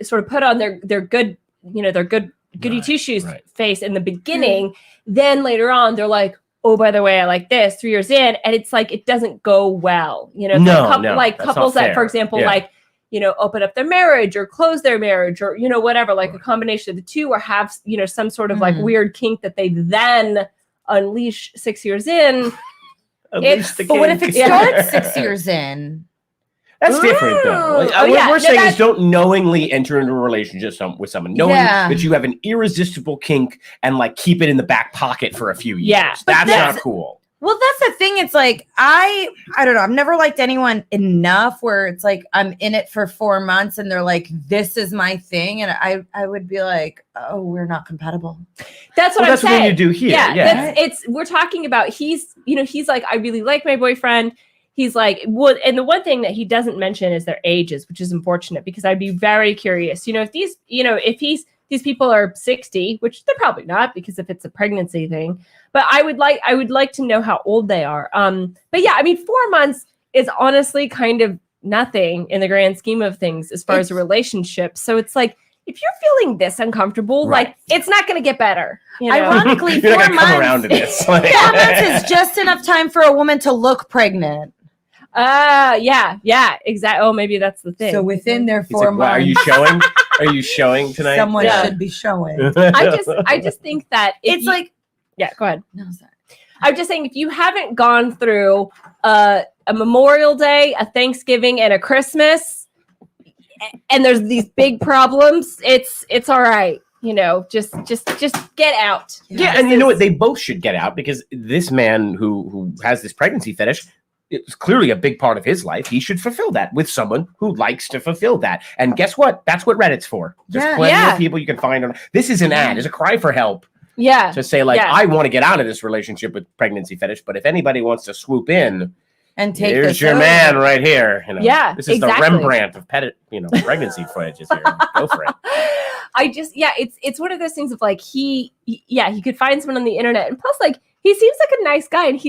sort of put on their good goody two shoes face in the beginning. Then later on they're like, oh, by the way, I like this 3 years in, and it's like it doesn't go well. Like couples that, for example, like open up their marriage or close their marriage or whatever, like a combination of the two, or have some sort of like weird kink that they then unleash 6 years in. But what if it starts 6 years in? That's different, though. Like, what we're saying is don't knowingly enter into a relationship with someone, knowing that you have an irresistible kink and like keep it in the back pocket for a few years. Yeah, that's not cool. Well, that's the thing. It's like, I don't know. I've never liked anyone enough where it's like, I'm in it for 4 months and they're like, this is my thing. And I would be like, oh, we're not compatible. That's what I'm that's saying. What you do here. Yeah. We're talking about, he's like, I really like my boyfriend. He's like, well, and the one thing that he doesn't mention is their ages, which is unfortunate, because I'd be very curious, if these people are 60, which they're probably not, because if it's a pregnancy thing, but I would like to know how old they are. But yeah, I mean, 4 months is honestly kind of nothing in the grand scheme of things as far as a relationship. So it's like, if you're feeling this uncomfortable, like it's not going to get better. Ironically, You're 4 not gonna months. come around to this. 4 months is just enough time for a woman to look pregnant. Yeah, exactly. Oh, maybe that's the thing. So within their He's 4 like, months, are you showing? Are you showing tonight? someone Yeah. should be showing. I just think that It's like, yeah, go ahead. no, sorry. I'm just saying if you haven't gone through a Memorial Day, a Thanksgiving, and a Christmas, and there's these big problems, it's all right. You know, just get out. Yeah, and you know what? They both should get out because this man who has this pregnancy fetish, it's clearly a big part of his life. He should fulfill that with someone who likes to fulfill that. And guess what? That's what Reddit's for. There's plenty of people you can find on. This is an ad. It's a cry for help. Yeah. To say like, I want to get out of this relationship with pregnancy fetish, but if anybody wants to swoop in, And take here's this your over. man right here. You know, Yeah, this is exactly. the Rembrandt of pregnancy footages here. Go for it. It's one of those things of like he could find someone on the internet, and plus like he seems like a nice guy, and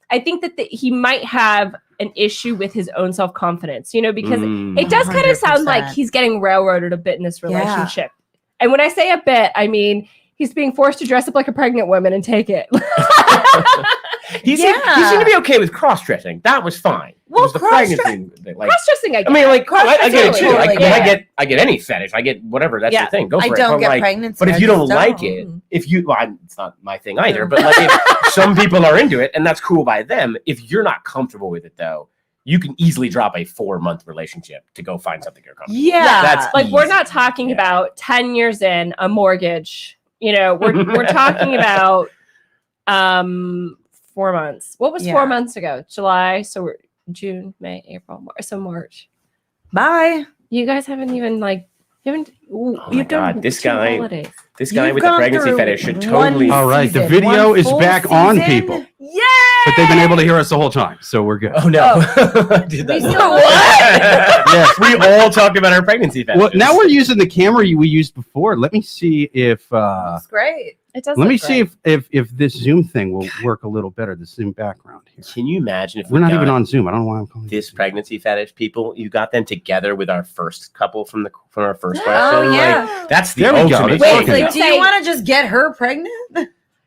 I think that he might have an issue with his own self-confidence, you know, because it does kind of sound like he's getting railroaded a bit in this relationship. And when I say a bit, I mean he's being forced to dress up like a pregnant woman and take it. He seemed to be okay with cross-dressing. That was fine. Well, it was the pregnancy thing. Like, cross-dressing, I get it too. Totally, I get any fetish. I get whatever. That's your thing. Go for it. I don't get like, pregnancy. but if you don't like it, it's not my thing either. But like, if some people are into it, and that's cool by them. If you're not comfortable with it, though, you can easily drop a 4-month relationship to go find something you're comfortable with. Yeah, that's like easy. we're not talking about 10 years in a mortgage. You know, we're talking about 4 months. What was 4 months ago? July. So we're June, May, April, March. So March. Bye. You guys haven't even you've done this two guy. holidays. This guy You've with the gone pregnancy through fetish should totally. All right, the season, video one is full back on, season. people. Yeah. But they've been able to hear us the whole time, so we're good. Oh no! Did that. Yes. We all talked about our pregnancy fetish. Well, now we're using the camera we used before. Let me see if That's great. It does. let me see if this Zoom thing will work a little better. The Zoom background here. Can you imagine if We're we not got even on Zoom. I don't know why I'm calling this pregnancy fetish people? You got them together with our first couple from our first Oh, question. yeah. Like, that's the There we go. ultimate. Wait, fucking- so Like, do you want to just get her pregnant?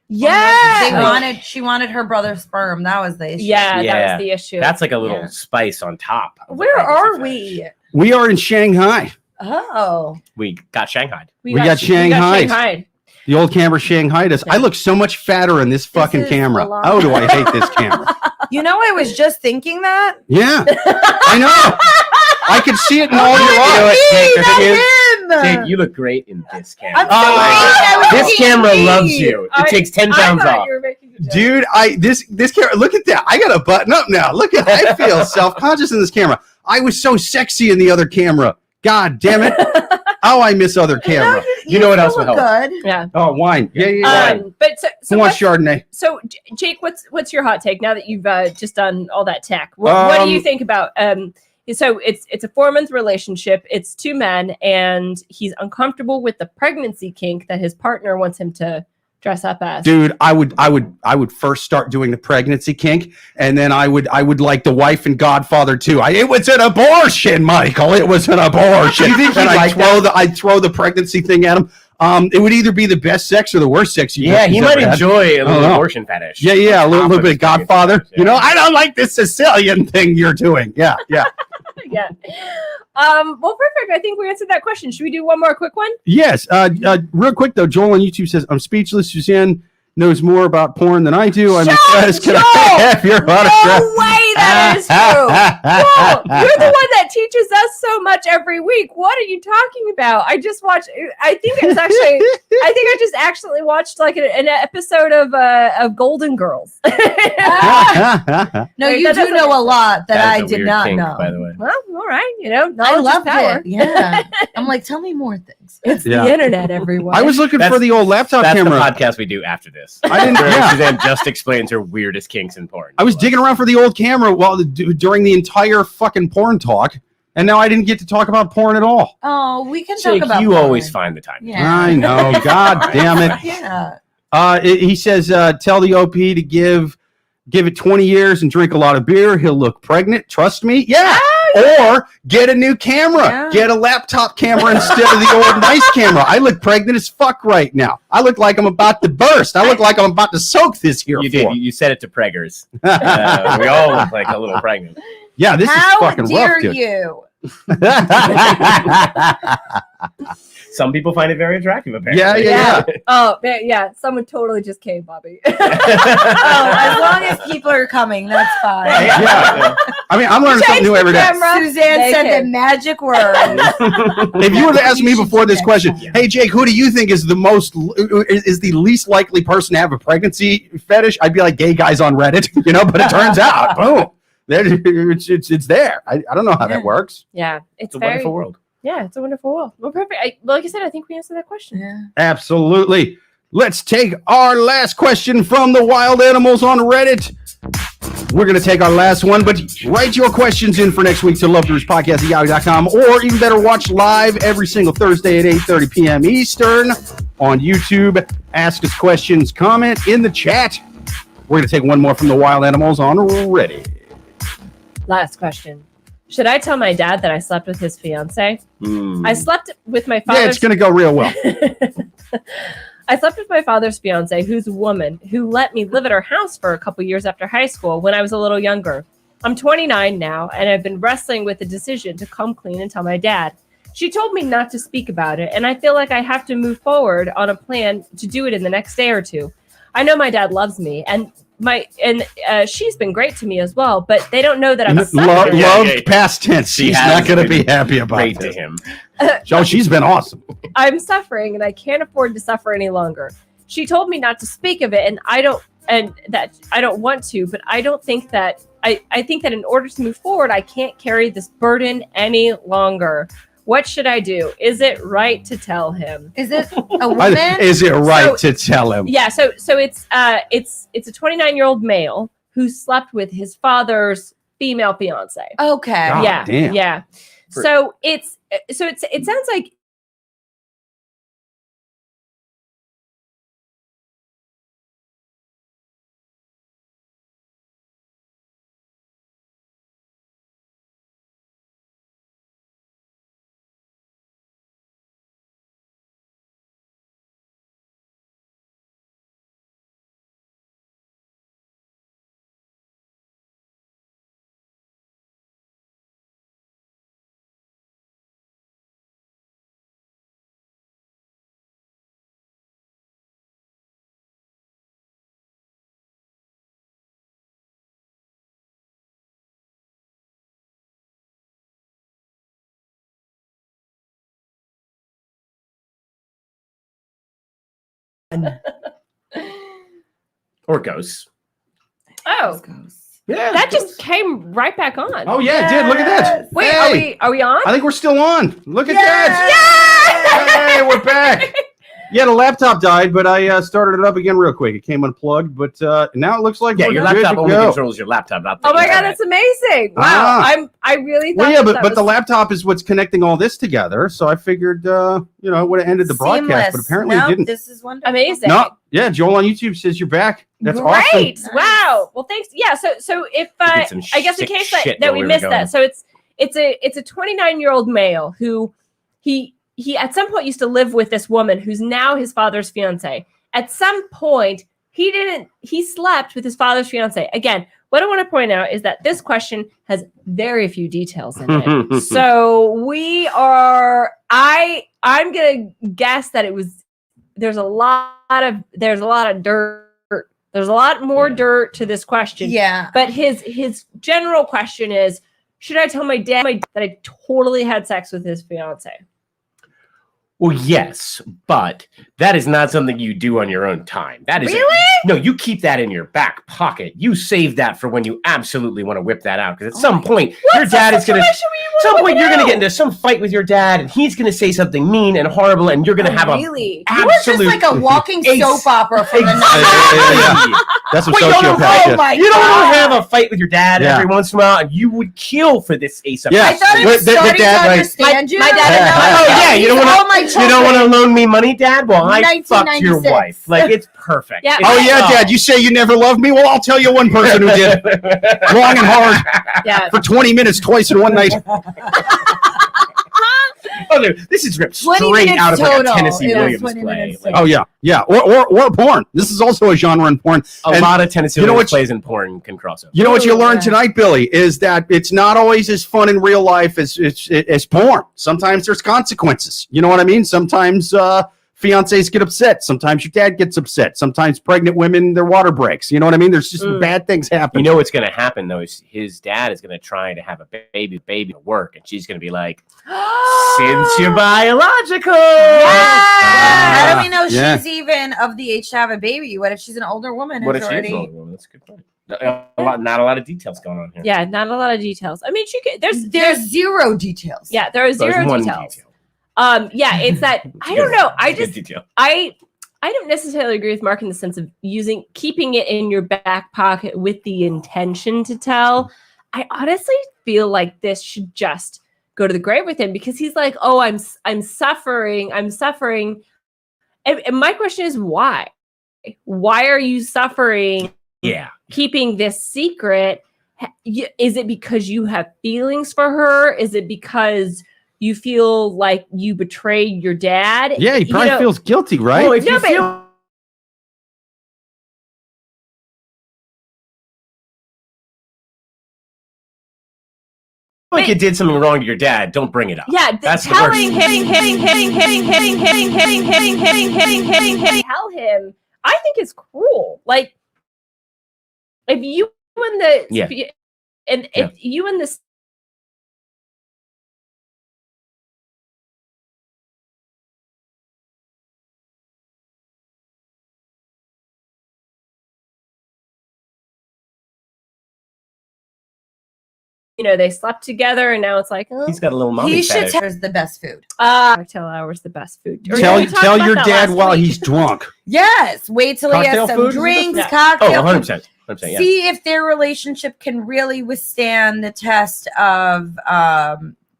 Yeah. She wanted her brother's sperm. That was the issue. Yeah, Yeah. that was the issue. that's like a little spice on top. of the Where pregnancy are fetish. we? We are in Shanghai. Oh. We got Shanghai. We got Shanghai. The old camera Shanghaied us. I look so much fatter in this fucking is camera. a lot. Oh, do I hate this camera? You know, I was just thinking that. Yeah, I know. I could see it in all your eyes. Jake, you look great in this camera. I'm sorry, This camera loves you. It takes 10 pounds off. Dude, this camera. Look at that. I got to button up now. Look at. I feel self-conscious in this camera. I was so sexy in the other camera. God damn it. Oh, I miss other camera. You know what else would help? Good. Yeah. Oh, wine. Yeah. But so Who wants Chardonnay? So Jake, what's your hot take now that you've just done all that tech? What do you think about so it's a 4-month relationship, it's 2 men, and he's uncomfortable with the pregnancy kink that his partner wants him to dress up as? Dude, I would first start doing the pregnancy kink, and then I would like the wife and Godfather too. It was an abortion, Michael. It was an abortion. You think he'd and like I'd throw the pregnancy thing at him. It would either be the best sex or the worst sex. He might enjoy a little abortion fetish. Yeah, a little bit of of Godfather. yeah. You know, I don't like this Sicilian thing you're doing. Yeah. Yeah. Well, perfect. I think we answered that question. Should we do one more quick one? Yes. Real quick though, Joel on YouTube says, "I'm speechless. Suzanne knows more about porn than I do. I'm impressed. Can I have your autograph?" No way that is true. Whoa, you're the one that teaches us so much every week. What are you talking about? I just watched. I think I just actually watched like an episode of Golden Girls. No, Wait, you that do doesn't know make a lot that I is a did weird not kink, know. by the way. Well, all right, I knowledge loved is power. it. Yeah. I'm like, tell me more things. It's Yeah. the internet, everyone. I was looking for the old laptop That's camera. the podcast we do after this. I didn't. Where Yeah. Suzanne just explains her weirdest kinks in porn. I was digging around for the old camera during the entire fucking porn talk, and now I didn't get to talk about porn at all. Oh, we can Jake, talk about you porn. always find the time. Yeah. I know. God damn it. Yeah. He says, tell the OP to give it 20 years and drink a lot of beer. He'll look pregnant. Trust me. Yeah. Oh Or get a new camera. Yeah. Get a laptop camera instead of the old nice camera. I look pregnant as fuck right now. I look like I'm about to burst. I look like I'm about to soak this here. You did. You said it to preggers. We all look like a little pregnant. Yeah, this is fucking rough, dude. You? Some people find it very attractive, apparently. Yeah. Oh, yeah. Someone totally just came, Bobby. As long as people are coming, that's fine. Yeah. I mean, I'm learning something new every day. Suzanne said the magic word. If you were to ask me before this question, hey, Jake, who do you think is the least likely person to have a pregnancy fetish? I'd be like gay guys on Reddit, but it turns out, boom. It's there. I don't know how that works. Yeah, it's a wonderful world. Yeah, it's a wonderful world. Well, perfect. Like I said, I think we answered that question. Yeah. Absolutely. Let's take our last question from the wild animals on Reddit. We're going to take our last one, but write your questions in for next week to loveguruspodcast@yahoo.com, or even better, watch live every single Thursday at 8:30 p.m. Eastern on YouTube. Ask us questions, comment in the chat. We're going to take one more from the wild animals on Reddit. Last question. Should I tell my dad that I slept with his fiance? I slept with my father's... Yeah, it's going to go real well. I slept with my father's fiance, who's a woman, who let me live at her house for a couple years after high school when I was a little younger. I'm 29 now, and I've been wrestling with the decision to come clean and tell my dad. She told me not to speak about it, and I feel like I have to move forward on a plan to do it in the next day or two. I know my dad loves me, and she's been great to me as well, but they don't know that I'm suffering. Loved past tense. She's not going to be happy about it. To him. She's been awesome. I'm suffering, and I can't afford to suffer any longer. She told me not to speak of it, and that I don't want to, but I don't think that I think that in order to move forward, I can't carry this burden any longer. What should I do? Is it right to tell him? Is it a woman? Is it right to tell him? Yeah. So it's a 29-year-old male who slept with his father's female fiance. Okay. God, yeah. Damn. Yeah. So it sounds like. Or ghosts. Oh, yeah, that just came right back on. Oh yeah, it did. Look at that. Wait, hey. are we on? I think we're still on. Look at that. Hey, we're back. Yeah, the laptop died, but I started it up again real quick. It came unplugged, but now it looks like your laptop only controls your laptop, not the Oh my god, that's amazing! Wow, I really thought. Well, yeah, but the laptop is what's connecting all this together. So I figured, it would have ended the broadcast, but apparently it didn't. This is wonderful. Amazing. No, yeah, Joel on YouTube says you're back. That's great. Awesome. Wow. Well, thanks. Yeah. So if I guess in case that we missed that, so it's a 29-year-old male who he at some point used to live with this woman who's now his father's fiance. At some point, he slept with his father's fiance. Again, what I want to point out is that this question has very few details in it. So I'm going to guess that there's a lot of dirt. There's a lot more dirt to this question. Yeah. But his general question is, should I tell my dad that I totally had sex with his fiance? Well, yes, but that is not something you do on your own time. That is no, you keep that in your back pocket. You save that for when you absolutely want to whip that out. Because at some point, your dad is going to. Some point, you're going to get into some fight with your dad, and he's going to say something mean and horrible, and you're going to have you absolute. are just like a walking soap opera from the 90s. That's what sociopath. You don't have a fight with your dad every once in a while, and you would kill for this ace of. Yeah, I thought he was starting to understand you. My dad. You don't want Oh my You don't want to loan me money, Dad? Well, I fucked your 1996. wife. Like, it's perfect. Yeah. Oh yeah, Dad. You say you never loved me? Well, I'll tell you one person who did. Long and hard Yeah. for 20 minutes twice in one night. Oh, dude, this is ripped 20 straight minutes out of like a total. Tennessee It was Williams 20 play. minutes Like, Oh yeah, or porn. This is also a genre in porn. a lot of Tennessee you know Williams what- plays in porn can cross over. You know what you learned Yeah. tonight, Billy, is that it's not always as fun in real life as porn. Sometimes there's consequences. You know what I mean? Sometimes fiancés get upset. Sometimes your dad gets upset. Sometimes pregnant women, their water breaks. You know what I mean? There's just bad things happen. You know what's going to happen, though, is his dad is going to try to have a baby to work, and she's going to be like, since you're biological. How do we know Yeah. she's even of the age to have a baby? What if she's an older woman? What who's if she is already... an older woman? That's a good point. Not a lot of details going on here. Yeah, not a lot of details. I mean, she could, there's There's zero details. yeah, there are There's zero one details. detail. Yeah, it's that I Good. don't know. I Good just detail. I don't necessarily agree with Mark in the sense of keeping it in your back pocket with the intention to tell. I honestly feel like this should just go to the grave with him because he's like, oh, I'm suffering. And my question is why? Why are you suffering? Yeah. Keeping this secret? Is it because you have feelings for her? Is it because you feel like you betrayed your dad? Yeah, he probably feels guilty, right? Well, if No, you but- feel like you did something wrong to your dad, don't bring it up. Yeah, That's the telling worst. him, tell him. I think it's cruel. Like, if you and the if you and the they slept together, and now it's like, oh, He's got a little mommy He should fetish. tell us the best food. cocktail hour's the best food. We Tell talked your about that dad last while week. he's drunk. Yes. Wait till he Cocktail has some food? drinks, Yeah. cocktail. Oh, 100%. 100%, yeah. See if their relationship can really withstand the test of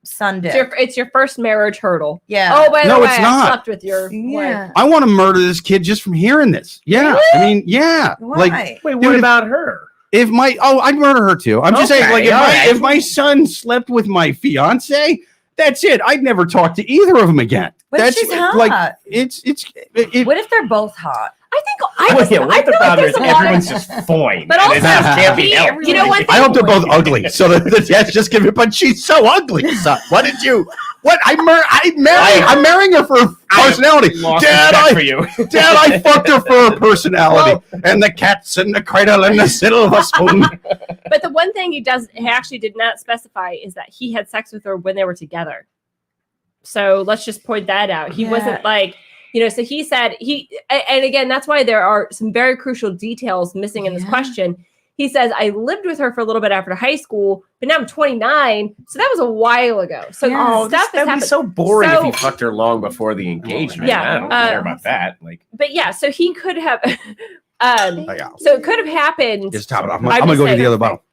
Sunday. It's your first marriage hurdle. Yeah. Oh, by the No, way, it's I not. slept with your yeah. wife. I want to murder this kid just from hearing this. Yeah. Really? I mean, yeah. Why? Like, Wait, Dude, what if- about her? I'd murder her too. I'm just saying, Okay, like, all right. if my son slept with my fiance, that's it. I'd never talk to either of them again. What if That's she's hot? like, it What if they're both hot? I think What if the problem is everyone's just fine? But and also, it just can't be he- helped? you know what? I hope they're both ugly. So the dad's just giving, but she's so ugly. Son. What did you? What I'm marrying her for her personality. Lost Dad, respect for you. Dad, I fucked her for her personality. And the cat's in the cradle and the silver spoon. But the one thing he actually did not specify is that he had sex with her when they were together. So let's just point that out. He wasn't like, so he said and again, that's why there are some very crucial details missing in this question. He says, I lived with her for a little bit after high school, but now I'm 29. So that was a while ago. So stuff has That'd be happened. so boring So- if he fucked her long before the engagement. Yeah, I don't care about that. Like, But yeah, so he could have, Yeah. so it could have happened. Just top it off. I'm I'm going to just go to saying. the other bottle.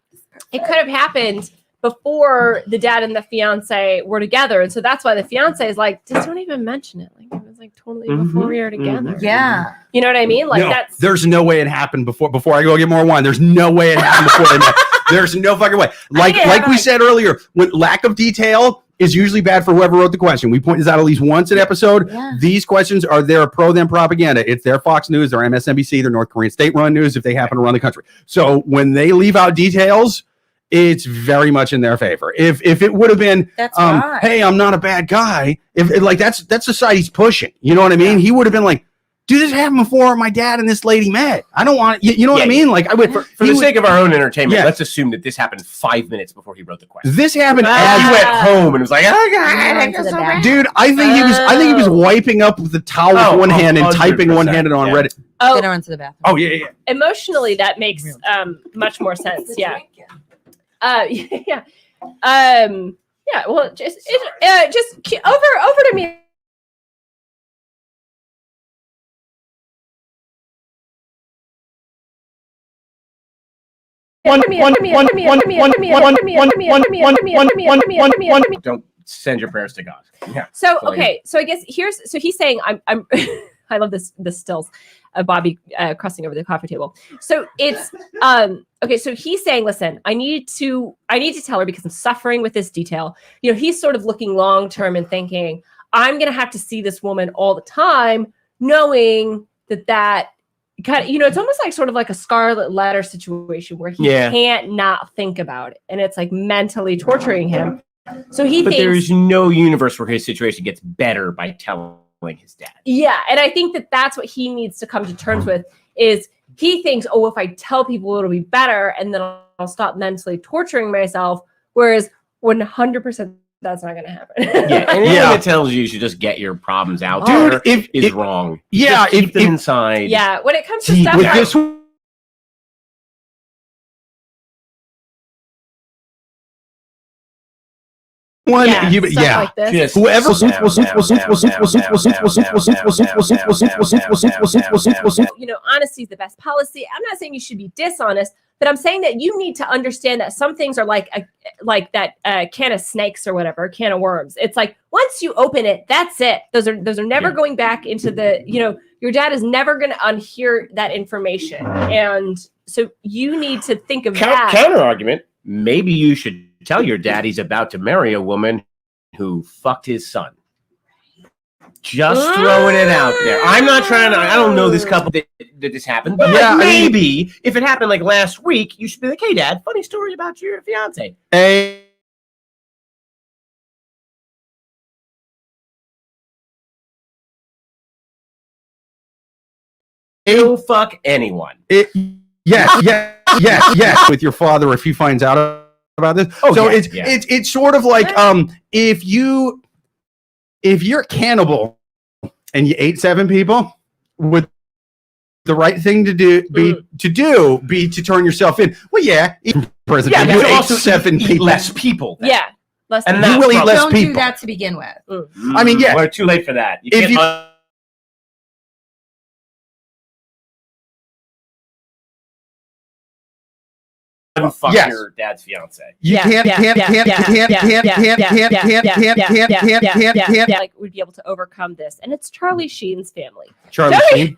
It could have happened before the dad and the fiance were together. And so that's why the fiance is like, just don't even mention it. Like, it was like totally before we were together. Yeah. You know what I mean? Like, No, that's. there's no way it happened before I go get more wine. There's no way it happened before they met. There's no fucking way. Like we said earlier, when lack of detail is usually bad for whoever wrote the question. We point this out at least once an episode. Yeah. These questions are their pro-them propaganda. It's their Fox News, their MSNBC, their North Korean state-run news if they happen to run the country. So when they leave out details, it's very much in their favor. If it would have been, That's right. hey, I'm not a bad guy. If like that's the side he's pushing. You know what I mean? He would have been like, dude, this happened before my dad and this lady met. I don't want you know what I mean? Like I would for the sake of our own entertainment, Yeah. let's assume that this happened 5 minutes before he wrote the question. This happened He as went home and was like, "Oh Went to the God, bathroom. dude. I think he was wiping up with the towel with one hand and typing 100%, one-handed on yeah. Reddit. They Oh, don't run to the bathroom. Oh yeah. emotionally, that makes much more sense. Yeah. Yeah. Yeah. Well, just over to me. Don't send your prayers to God. Yeah. So okay, so I guess so he's saying I'm I love this stills of Bobbi crossing over the coffee table. So it's okay, so he's saying, listen, I need to tell her because I'm suffering with this detail. You know, he's sort of looking long term and thinking, I'm gonna have to see this woman all the time, knowing that kind of, you know, it's almost like sort of like a Scarlet Letter situation where he can't not think about it. And it's like mentally torturing him. So but there is no universe where his situation gets better by telling his dad. Yeah, and I think that's what he needs to come to terms with is he thinks, oh, if I tell people it'll be better and then I'll stop mentally torturing myself, whereas 100% that's not going to happen. Yeah, anything that tells you should just get your problems out there is wrong. Yeah, just keep them inside. Yeah, when it comes to stuff with this one, like this. Whoever you know, honesty is the best policy. I'm not saying you should be dishonest, but I'm saying that you need to understand that some things are like that can of snakes or whatever, can of worms. It's like once you open it, that's it. Those are never going back into the, you know, your dad is never going to unhear that information. And so you need to think of that. Counter argument. Maybe you should tell your dad he's about to marry a woman who fucked his son. Just throwing it out there. I'm not trying to, I don't know this couple that this happened, but maybe if it happened like last week, you should be like, hey, Dad, funny story about your fiance. He'll fuck anyone. Yes. With your father, if he finds out about this. It's sort of like if you're cannibal and you ate 7 people, would the right thing to do be to turn yourself in? Well, eat president. You ate 7 people. Less people. Then. Yeah. Less and you will eat less people. Don't do that to begin with. I mean, we're too late for that. You can't fuck your dad's fiance. You can't. Like we'd be able to overcome this, and it's Charlie Sheen's family. Charlie Sheen.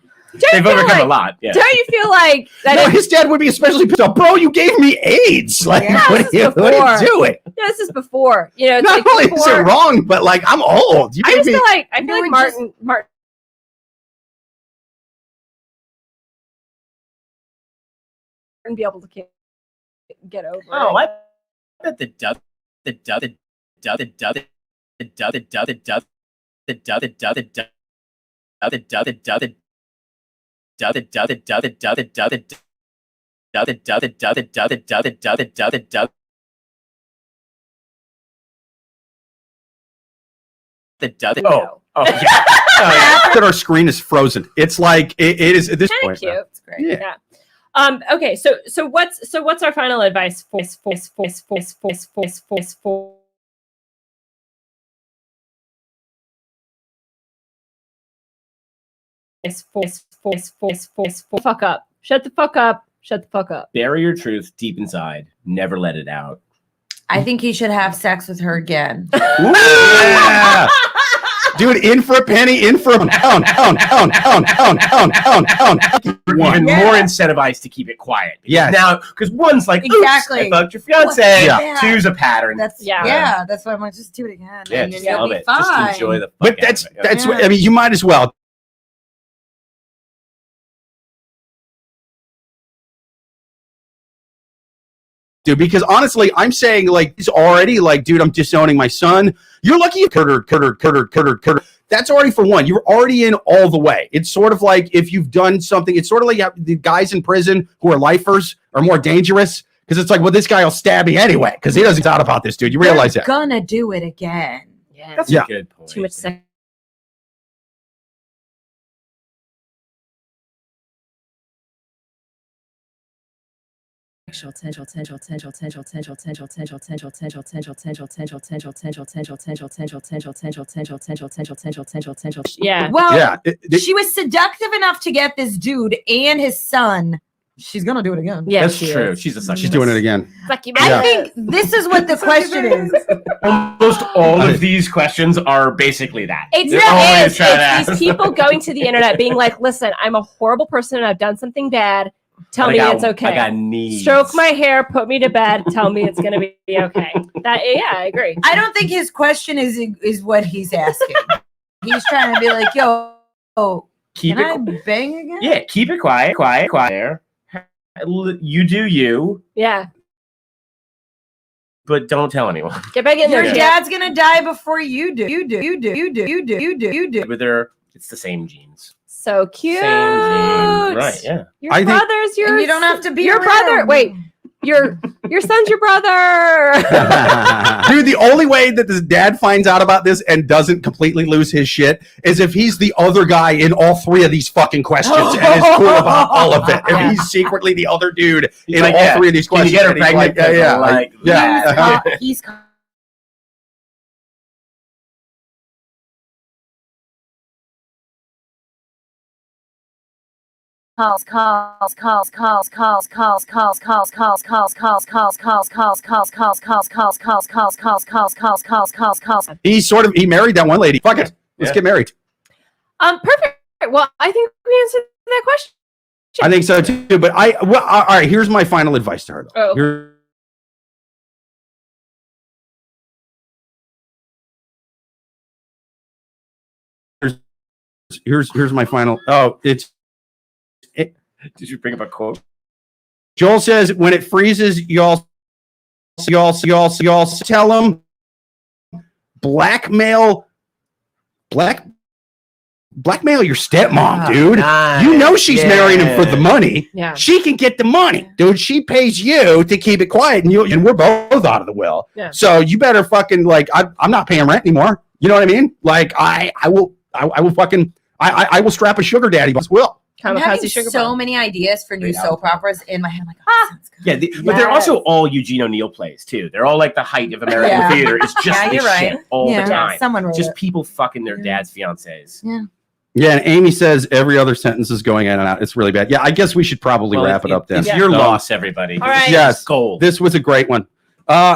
They've overcome a lot. Yeah. Don't you feel like that? His dad would be especially pissed off. Bro, you gave me AIDS. Like, what are you doing? Yeah, this is before. You know, it's not only is it wrong, but like I'm old. I feel like Martin be able to get over it. I bet the that our screen is frozen. It's like it is at this point. Cute. It's great. Yeah. Okay. So what's our final advice for fuck up. Shut the fuck up. Shut the fuck up. Bury your truth deep inside. Never let it out. I think he should have sex with her again. Yeah. Dude, in for a penny, in for a pound. You're even more incentivized to keep it quiet. Yeah. Now, because one's like, exactly. I fucked your fiance. Two's a pattern. That's that's why I'm like, just do it again. Yeah, and just you'll love be it. fine. Just enjoy the fuck But out of it. that's what, I mean, you might as well. Dude, because honestly, I'm saying like he's already like, dude, I'm disowning my son. You're lucky you curter. That's already for one. You're already in all the way. It's sort of like if you've done something, it's sort of like the guys in prison who are lifers are more dangerous because it's like, well, this guy will stab me anyway because he doesn't thought about this, dude. You realize that? Gonna do it again. Yeah, that's a good point. Too much sex. Yeah. Well, she was seductive enough to get this dude and his son she's gonna do it again. Yeah, That's true. She's a succubus. She's doing it again. I think this is what the question is. Almost all of these questions are basically that. It's these people going to the internet being like, listen, I'm a horrible person and I've done something bad. Tell me it's okay. I got needs. Stroke my hair, put me to bed, tell me it's gonna be okay. I agree. I don't think his question is what he's asking. He's trying to be like, yo, can I bang again? Yeah, keep it quiet. There. You do you. Yeah. But don't tell anyone. Get back in there. Your dad's gonna die before you do. You do. But it's the same genes. So cute. Same genes. Right, yeah. Your brother's your. And you don't have to be your brother. Wait. Your son's your brother. Dude, the only way that this dad finds out about this and doesn't completely lose his shit is if he's the other guy in all three of these fucking questions and is cool about all of it. If he's secretly the other dude in all three of these questions. Can you get her pregnant? Yeah. He's He married that one lady. Fuck it. Let's get married. Perfect. Well, I think we answered that question. I think so too. But all right, here's my final advice to her though. Here's my final. Did you bring up a quote? Joel says, when it freezes, y'all tell him blackmail your stepmom, dude. Nice. You know she's marrying him for the money. Yeah. She can get the money, dude. She pays you to keep it quiet, and we're both out of the will. Yeah. So you better fucking I'm not paying rent anymore. You know what I mean? Like I will strap a sugar daddy as well. I'm having so many ideas for new soap operas in my head. I'm like, but they're also all Eugene O'Neill plays too. They're all like the height of American theater. It's just this shit all the time. Someone just people fucking their dad's fiancés. Yeah. Yeah, and Amy says every other sentence is going in and out. It's really bad. Yeah, I guess we should probably wrap it up then. It's your loss, everybody. All right. Yes, gold. This was a great one.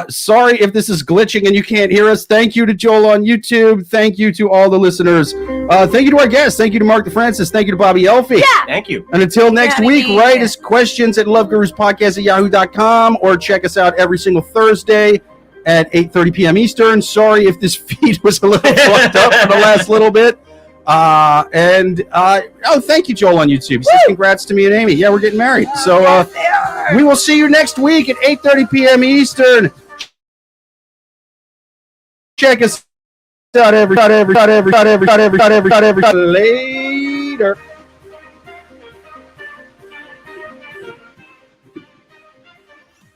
Sorry if this is glitching and you can't hear us. Thank you to Joel on YouTube. Thank you to all the listeners. Thank you to our guests. Thank you to Mark DeFrancis. Thank you to Bobbi Elfie. Yeah. Thank you. And until next week, write us questions at loveguruspodcast@yahoo.com or check us out every single Thursday at 8:30 p.m. Eastern. Sorry if this feed was a little fucked up for the last little bit. Thank you, Joel on YouTube. He says congrats to me and Amy. Yeah, we're getting married. So we will see you next week at 8:30 p.m. Eastern. Check us out later.